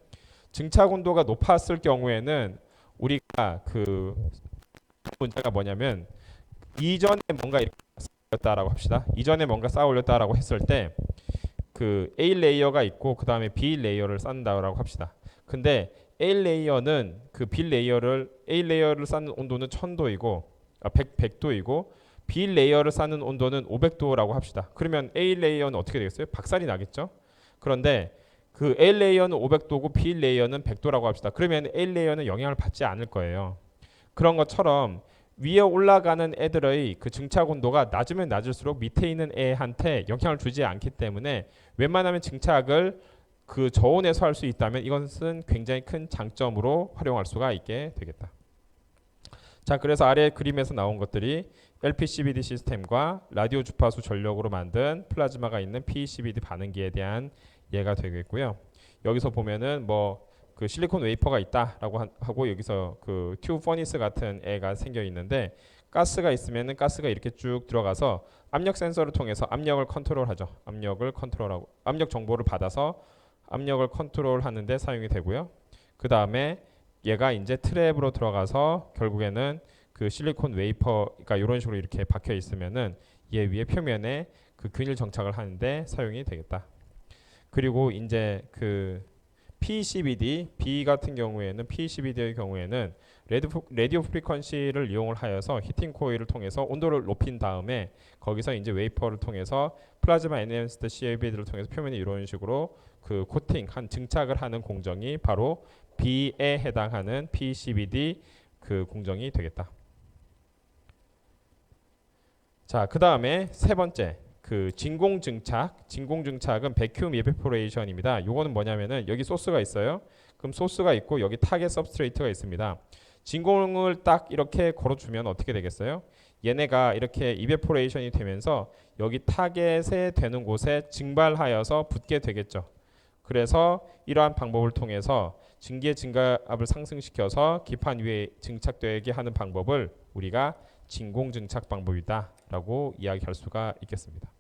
증착 온도가 높았을 경우에는 우리가 그 문제가 뭐냐면 이전에 뭔가 이렇게 쌓아올렸다라고 합시다. 이전에 뭔가 쌓아올렸다라고 했을 때 그 A 레이어가 있고 그 다음에 B 레이어를 쌓는다라고 합시다. 근데 A 레이어는 그 B 레이어를 A 레이어를 쌓는 온도는 1000도이고 100도이고 B 레이어를 쌓는 온도는 500도라고 합시다. 그러면 A 레이어는 어떻게 되겠어요? 박살이 나겠죠? 그런데 그 A 레이어는 500도고 B 레이어는 100도라고 합시다. 그러면 A 레이어는 영향을 받지 않을 거예요. 그런 것처럼 위에 올라가는 애들의 그 증착 온도가 낮으면 낮을수록 밑에 있는 애한테 영향을 주지 않기 때문에 웬만하면 증착을 그 저온에서 할 수 있다면 이것은 굉장히 큰 장점으로 활용할 수가 있게 되겠다. 자, 그래서 아래 그림에서 나온 것들이 LPCVD 시스템과 라디오 주파수 전력으로 만든 플라즈마가 있는 PECVD 반응기에 대한 예가 되겠고요. 여기서 보면은 뭐 그 실리콘 웨이퍼가 있다라고 하고 여기서 그 튜브 퍼니스 같은 애가 생겨 있는데 가스가 있으면은 가스가 이렇게 쭉 들어가서 압력 센서를 통해서 압력을 컨트롤하죠. 압력을 컨트롤하고 압력 정보를 받아서 압력을 컨트롤하는데 사용이 되고요. 그 다음에 얘가 이제 트랩으로 들어가서 결국에는 그 실리콘 웨이퍼가 이런 식으로 이렇게 박혀 있으면은 얘 위에 표면에 그 균일 정착을 하는데 사용이 되겠다. 그리고 이제 그 PECVD B 같은 경우에는 PECVD의 경우에는 레디오 프리퀀시를 이용을 하여서 히팅 코일을 통해서 온도를 높인 다음에 거기서 이제 웨이퍼를 통해서 플라즈마 엔핸스드 CVD를 통해서 표면에 이런 식으로 그 코팅 한 증착을 하는 공정이 바로 B에 해당하는 PECVD 그 공정이 되겠다. 자, 그 다음에 세 번째 그 진공 증착. 진공 증착은 베큐um 에베포레이션입니다. 요거는 뭐냐면은 여기 소스가 있어요. 그럼 소스가 있고 여기 타겟 서브스트레이트가 있습니다. 진공을 딱 이렇게 걸어주면 어떻게 되겠어요? 얘네가 이렇게 이베포레이션이 되면서 여기 타겟에 되는 곳에 증발하여서 붙게 되겠죠. 그래서 이러한 방법을 통해서 증기의 증가압을 상승시켜서 기판 위에 증착되게 하는 방법을 우리가 진공 증착 방법이다라고 이야기할 수가 있겠습니다.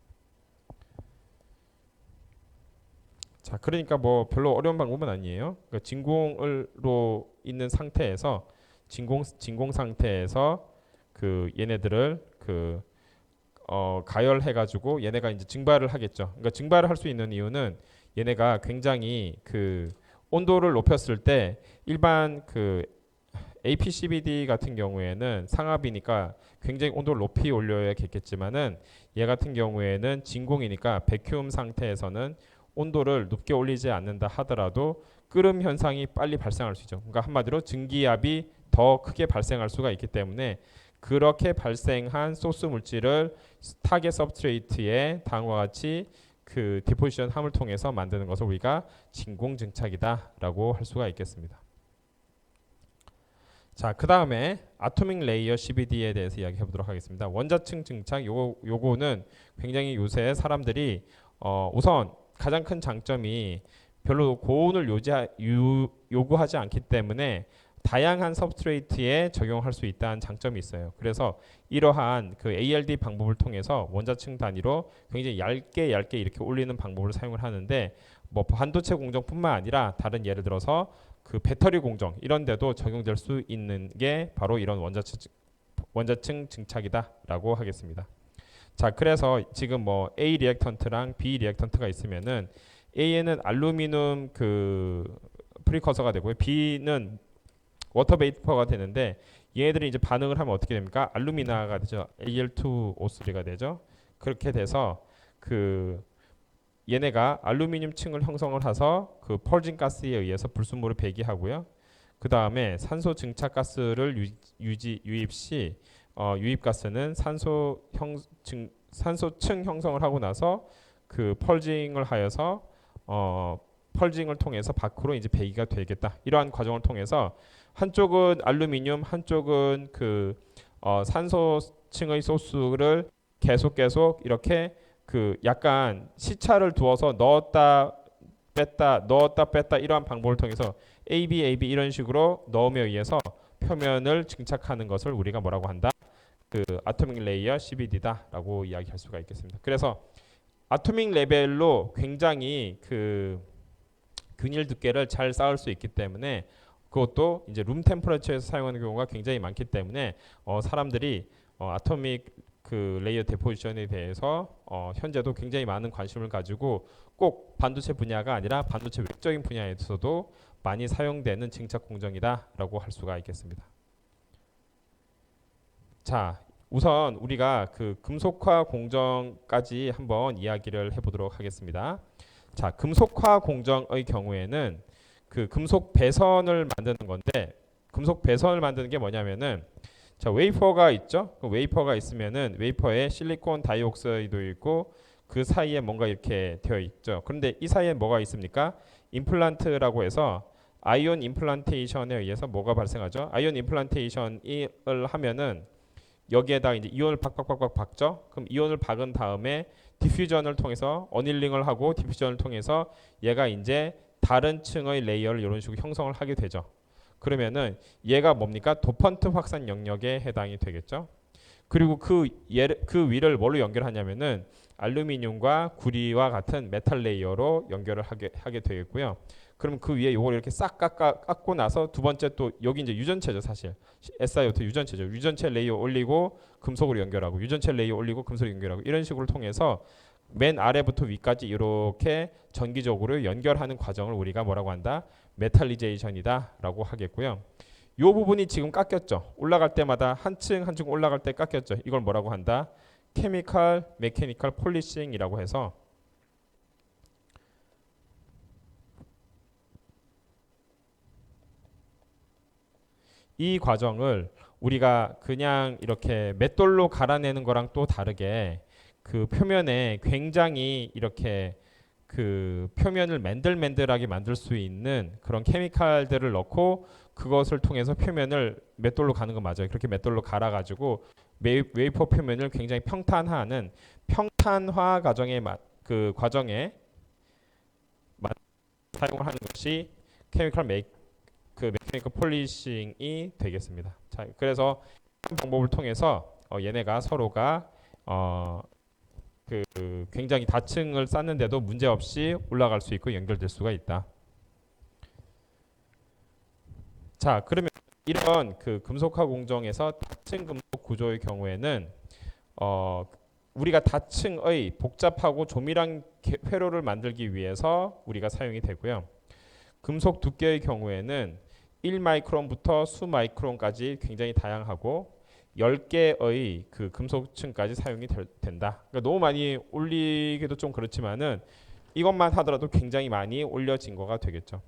자, 그러니까 뭐 별로 어려운 방법은 아니에요. 그러니까 진공으로 있는 상태에서 진공 상태에서 그 얘네들을 그 가열해 가지고 얘네가 이제 증발을 하겠죠. 그러니까 증발을 할 수 있는 이유는 얘네가 굉장히 그 온도를 높였을 때 일반 그 APCVD 같은 경우에는 상압이니까 굉장히 온도를 높이 올려야겠지만은 얘 같은 경우에는 진공이니까 백큐움 상태에서는 온도를 높게 올리지 않는다 하더라도 끓음 현상이 빨리 발생할 수 있죠. 그러니까 한마디로 증기압이 더 크게 발생할 수가 있기 때문에 그렇게 발생한 소스 물질을 타겟 서브스트레이트에 다음과 같이 그 디포지션 함을 통해서 만드는 것을 우리가 진공 증착이다라고 할 수가 있겠습니다. 자, 그 다음에 아토믹 레이어 CVD에 대해서 이야기해 보도록 하겠습니다. 원자층 증착 요거는 굉장히 요새 사람들이 우선 가장 큰 장점이 별로 고온을 요구하지 않기 때문에 다양한 서브스트레이트에 적용할 수 있다는 장점이 있어요. 그래서 이러한 그 ALD 방법을 통해서 원자층 단위로 굉장히 얇게 이렇게 올리는 방법을 사용을 하는데 뭐 반도체 공정뿐만 아니라 다른 예를 들어서 그 배터리 공정 이런 데도 적용될 수 있는 게 바로 이런 원자층 증착이다라고 하겠습니다. 자, 그래서 지금 뭐 A 리액턴트랑 B 리액턴트가 있으면은 A에는 알루미늄 그 프리커서가 되고요. B는 워터 베이퍼가 되는데 얘네들이 이제 반응을 하면 어떻게 됩니까? 알루미나가 되죠. Al2O3가 되죠. 그렇게 돼서 그 얘네가 알루미늄 층을 형성을 해서 그 펄진 가스에 의해서 불순물을 배기하고요. 그 다음에 산소 증착 가스를 유입 시 유입 가스는 산소층 형성을 하고 나서 그 펄징을 하여서 펄징을 통해서 밖으로 이제 배기가 되겠다. 이러한 과정을 통해서 한쪽은 알루미늄, 한쪽은 그 산소층의 소스를 계속 이렇게 그 약간 시차를 두어서 넣었다 뺐다 이러한 방법을 통해서 AB 이런 식으로 넣음에 의해서 표면을 증착하는 것을 우리가 뭐라고 한다? 그 아토믹 레이어 CVD다라고 이야기할 수가 있겠습니다. 그래서 아토믹 레벨로 굉장히 그 균일 두께를 잘 쌓을 수 있기 때문에 그것도 이제 룸 템퍼러처에서 사용하는 경우가 굉장히 많기 때문에 사람들이 아토믹 그 레이어 데포지션에 대해서 현재도 굉장히 많은 관심을 가지고 꼭 반도체 분야가 아니라 반도체 외적인 분야에서도 많이 사용되는 증착 공정이다라고 할 수가 있겠습니다. 자, 우선 우리가 그 금속화 공정까지 한번 이야기를 해보도록 하겠습니다. 자, 금속화 공정의 경우에는 그 금속 배선을 만드는 건데 금속 배선을 만드는 게 뭐냐면은 자, 웨이퍼가 있죠. 그 웨이퍼가 있으면은 웨이퍼에 실리콘 다이옥사이드 있고 그 사이에 뭔가 이렇게 되어 있죠. 그런데 이 사이에 뭐가 있습니까? 임플란트라고 해서 아이온 임플란테이션에 의해서 뭐가 발생하죠? 아이온 임플란테이션을 하면은 여기에다 이제 이온을 박박박박 박죠. 그럼 이온을 박은 다음에 디퓨전을 통해서 어닐링을 하고 디퓨전을 통해서 얘가 이제 다른 층의 레이어를 이런 식으로 형성을 하게 되죠. 그러면은 얘가 뭡니까? 도펀트 확산 영역에 해당이 되겠죠. 그리고 그 위를 뭘로 연결하냐면은 알루미늄과 구리와 같은 메탈 레이어로 연결을 하게 되겠고요. 그럼 그 위에 요걸 이렇게 싹 깎고 나서 두 번째 또 여기 이제 유전체죠 사실. SiO2 유전체죠. 유전체 레이어 올리고 금속으로 연결하고 유전체 레이어 올리고 금속으로 연결하고 이런 식으로 통해서 맨 아래부터 위까지 이렇게 전기적으로 연결하는 과정을 우리가 뭐라고 한다? 메탈리제이션이다라고 하겠고요. 이 부분이 지금 깎였죠. 올라갈 때마다 한층 한층 올라갈 때 깎였죠. 이걸 뭐라고 한다? 케미컬 메케니컬 폴리싱이라고 해서 이 과정을 우리가 그냥 이렇게 맷돌로 갈아내는 거랑 또 다르게 그 표면에 굉장히 이렇게 그 표면을 맨들맨들하게 만들 수 있는 그런 케미칼들을 넣고 그것을 통해서 표면을 맷돌로 가는 거 맞아요. 그렇게 맷돌로 갈아가지고 웨이퍼 표면을 굉장히 평탄화하는 평탄화 그 과정에 사용을 하는 것이 메케니컬 폴리싱이 되겠습니다. 자, 그래서 이런 방법을 통해서 얘네가 서로가 굉장히 다층을 쌓는데도 문제없이 올라갈 수 있고 연결될 수가 있다. 자, 그러면 이런 그 금속화 공정에서 다층 금속 구조의 경우에는 우리가 다층의 복잡하고 조밀한 회로를 만들기 위해서 우리가 사용이 되고요. 금속 두께의 경우에는 1마이크론부터 수마이크론까지 굉장히 다양하고 10개의 그 금속층까지 사용이 된다. 그러니까 너무 많이 올리기도 좀 그렇지만은 이것만 하더라도 굉장히 많이 올려진 거가 되겠죠.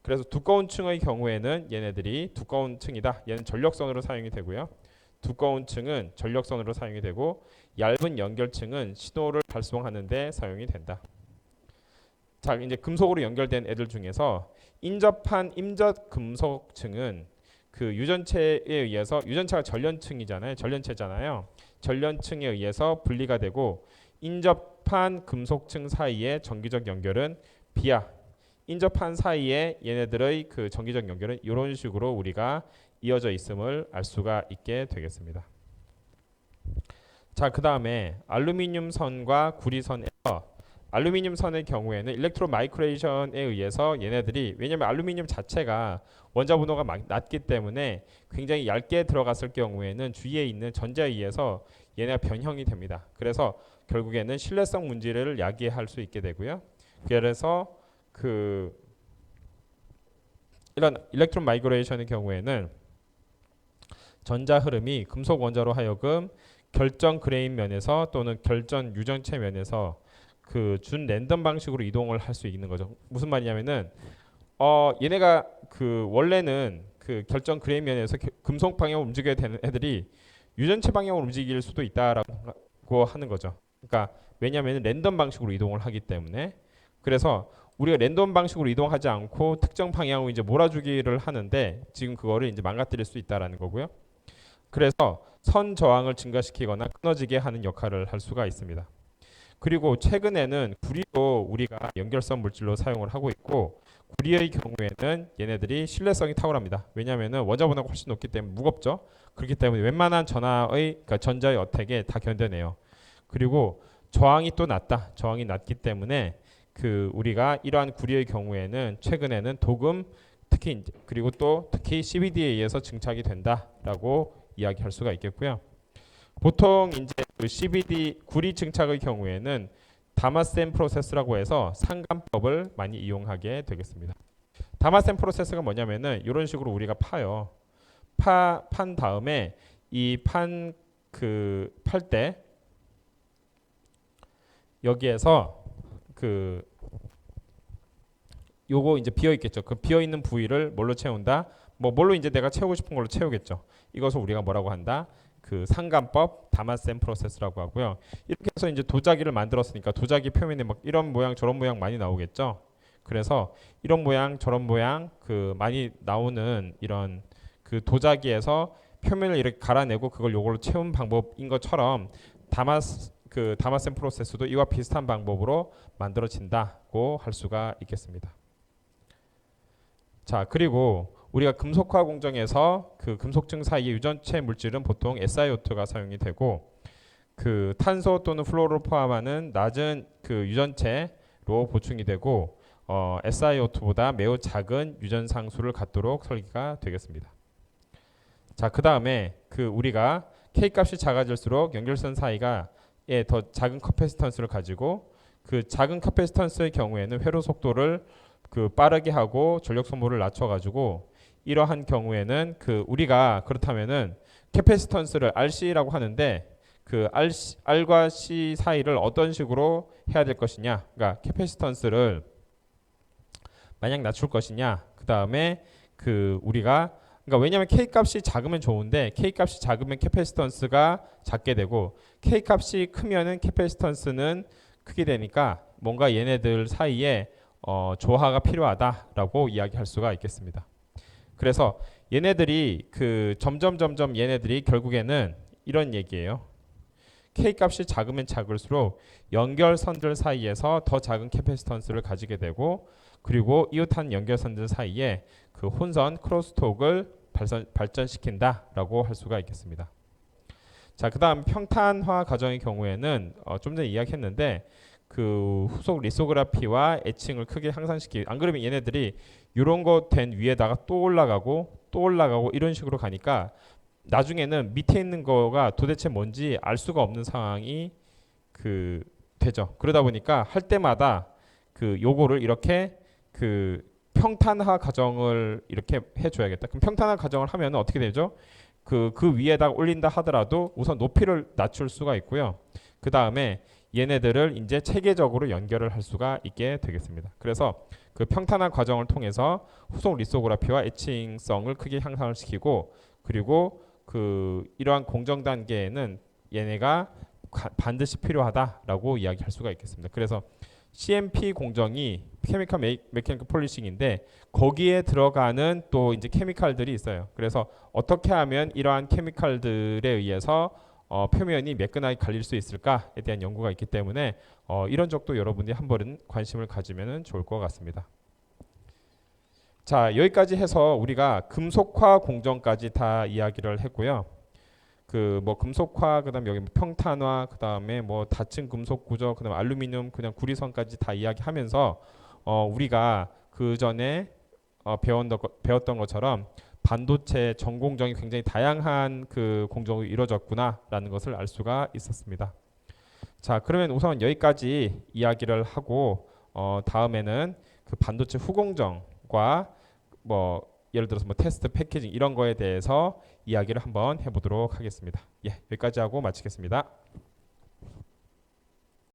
그래서 두꺼운 층의 경우에는 얘네들이 두꺼운 층이다. 얘는 전력선으로 사용이 되고요. 두꺼운 층은 전력선으로 사용이 되고 얇은 연결층은 신호를 발송하는 데 사용이 된다. 자, 이제 금속으로 연결된 애들 중에서 인접한 임접 금속층은 그 유전체에 의해서 유전체가 전련층이잖아요. 전련체잖아요. 전련층에 의해서 분리가 되고 인접한 금속층 사이의 전기적 연결은 비야. 인접한 사이에 얘네들의 그 전기적 연결은 이런 식으로 우리가 이어져 있음을 알 수가 있게 되겠습니다. 자, 그 다음에 알루미늄 선과 구리선에서 알루미늄 선의 경우에는 일렉트로 마이크레이션에 의해서 얘네들이 왜냐하면 알루미늄 자체가 원자 분호가 낮기 때문에 굉장히 얇게 들어갔을 경우에는 주위에 있는 전자에 의해서 얘네가 변형이 됩니다. 그래서 결국에는 신뢰성 문제를 야기할 수 있게 되고요. 그래서 이런 일렉트론 마이그레이션의 경우에는 전자 흐름이 금속 원자로 하여금 결정 그레인 면에서 또는 결정 유전체 면에서 그 준 랜덤 방식으로 이동을 할 수 있는 거죠. 무슨 말이냐면은 얘네가 그 원래는 그 결정 그레인 면에서 금속 방향으로 움직여야 되는 애들이 유전체 방향으로 움직일 수도 있다라고 하는 거죠. 그러니까 왜냐하면 랜덤 방식으로 이동을 하기 때문에 그래서 우리가 랜덤 방식으로 이동하지 않고 특정 방향으로 이제 몰아주기를 하는데 지금 그거를 이제 망가뜨릴 수 있다라는 거고요. 그래서 선 저항을 증가시키거나 끊어지게 하는 역할을 할 수가 있습니다. 그리고 최근에는 구리도 우리가 연결선 물질로 사용을 하고 있고 구리의 경우에는 얘네들이 신뢰성이 탁월합니다. 왜냐하면 원자보다 훨씬 높기 때문에 무겁죠. 그렇기 때문에 웬만한 그러니까 전자의 어택에 다 견뎌내요. 그리고 저항이 또 낮다. 저항이 낮기 때문에 그 우리가 이러한 구리의 경우에는 최근에는 도금 그리고 또 특히 CVD에 의해서 증착이 된다라고 이야기할 수가 있겠고요. 보통 이제 그 CVD 구리 증착의 경우에는 다마센 프로세스라고 해서 상관법을 많이 이용하게 되겠습니다. 다마센 프로세스가 뭐냐면은 이런 식으로 우리가 파요. 판 다음에 이 팔 때 여기에서 요거 이제 비어 있겠죠. 그 비어 있는 부위를 뭘로 채운다? 뭐 뭘로 이제 내가 채우고 싶은 걸로 채우겠죠. 이것을 우리가 뭐라고 한다? 그 상관법 다마센 프로세스라고 하고요. 이렇게 해서 이제 도자기를 만들었으니까 도자기 표면에 막 이런 모양 저런 모양 많이 나오겠죠. 그래서 이런 모양 저런 모양 그 많이 나오는 이런 그 도자기에서 표면을 이렇게 갈아내고 그걸 요걸로 채운 방법인 것처럼 다마센 프로세스도 이와 비슷한 방법으로 만들어진다고 할 수가 있겠습니다. 자, 그리고 우리가 금속화 공정에서 그 금속층 사이의 유전체 물질은 보통 SiO2가 사용이 되고 그 탄소 또는 플로로를 포함하는 낮은 그 유전체로 보충이 되고 SiO2보다 매우 작은 유전 상수를 갖도록 설계가 되겠습니다. 자, 그 다음에 그 우리가 K 값이 작아질수록 연결선 사이가 더 작은 커패시턴스를 가지고 그 작은 커패시턴스의 경우에는 회로 속도를 그 빠르게 하고 전력 소모를 낮춰가지고 이러한 경우에는 그 우리가 그렇다면은 캐패시턴스를 RC라고 하는데 그 R과 C 사이를 어떤 식으로 해야 될 것이냐, 그러니까 캐패시턴스를 만약 낮출 것이냐, 그 다음에 그 우리가 그러니까 왜냐하면 K 값이 작으면 좋은데 K 값이 작으면 캐패시턴스가 작게 되고 K 값이 크면은 캐패시턴스는 크게 되니까 뭔가 얘네들 사이에 조화가 필요하다라고 이야기할 수가 있겠습니다. 그래서 얘네들이 그 점점 얘네들이 결국에는 이런 얘기예요. K 값이 작으면 작을수록 연결선들 사이에서 더 작은 캐패시턴스를 가지게 되고 그리고 이웃한 연결선들 사이에 그 혼선 크로스톡을 발전시킨다라고 할 수가 있겠습니다. 자, 그다음 평탄화 과정의 경우에는 좀 전에 이야기했는데 그 후속 리소그라피와 애칭을 크게 향상시키. 안 그러면 얘네들이 이런 거 된 위에다가 또 올라가고 이런 식으로 가니까 나중에는 밑에 있는 거가 도대체 뭔지 알 수가 없는 상황이 그 되죠. 그러다 보니까 할 때마다 그 요거를 이렇게 그 평탄화 과정을 이렇게 해줘야겠다. 그럼 평탄화 과정을 하면 어떻게 되죠? 그 위에다가 올린다 하더라도 우선 높이를 낮출 수가 있고요. 그 다음에 얘네들을 이제 체계적으로 연결을 할 수가 있게 되겠습니다. 그래서 그 평탄화 과정을 통해서 후속 리소그라피와 애칭성을 크게 향상을 시키고 그리고 그 이러한 공정 단계에는 얘네가 반드시 필요하다라고 이야기할 수가 있겠습니다. 그래서 CMP 공정이 케미컬 메커니컬 폴리싱인데 거기에 들어가는 또 이제 케미칼들이 있어요. 그래서 어떻게 하면 이러한 케미칼들에 의해서 표면이 매끈하게 갈릴 수 있을까에 대한 연구가 있기 때문에 이런 적도 여러분들이 한 번은 관심을 가지면 좋을 것 같습니다. 자, 여기까지 해서 우리가 금속화 공정까지 다 이야기를 했고요. 그 뭐 금속화, 그다음 여기 평탄화, 그다음에 뭐 다층 금속 구조, 그다음 알루미늄, 그냥 구리선까지 다 이야기하면서 우리가 그 전에 배웠던 것처럼 반도체 전 공정이 굉장히 다양한 그 공정이 이루어졌구나라는 것을 알 수가 있었습니다. 자, 그러면 우선 여기까지 이야기를 하고 다음에는 그 반도체 후공정과 뭐 예를 들어서 뭐 테스트 패키징 이런 거에 대해서 이야기를 한번 해보도록 하겠습니다. 예, 여기까지 하고 마치겠습니다.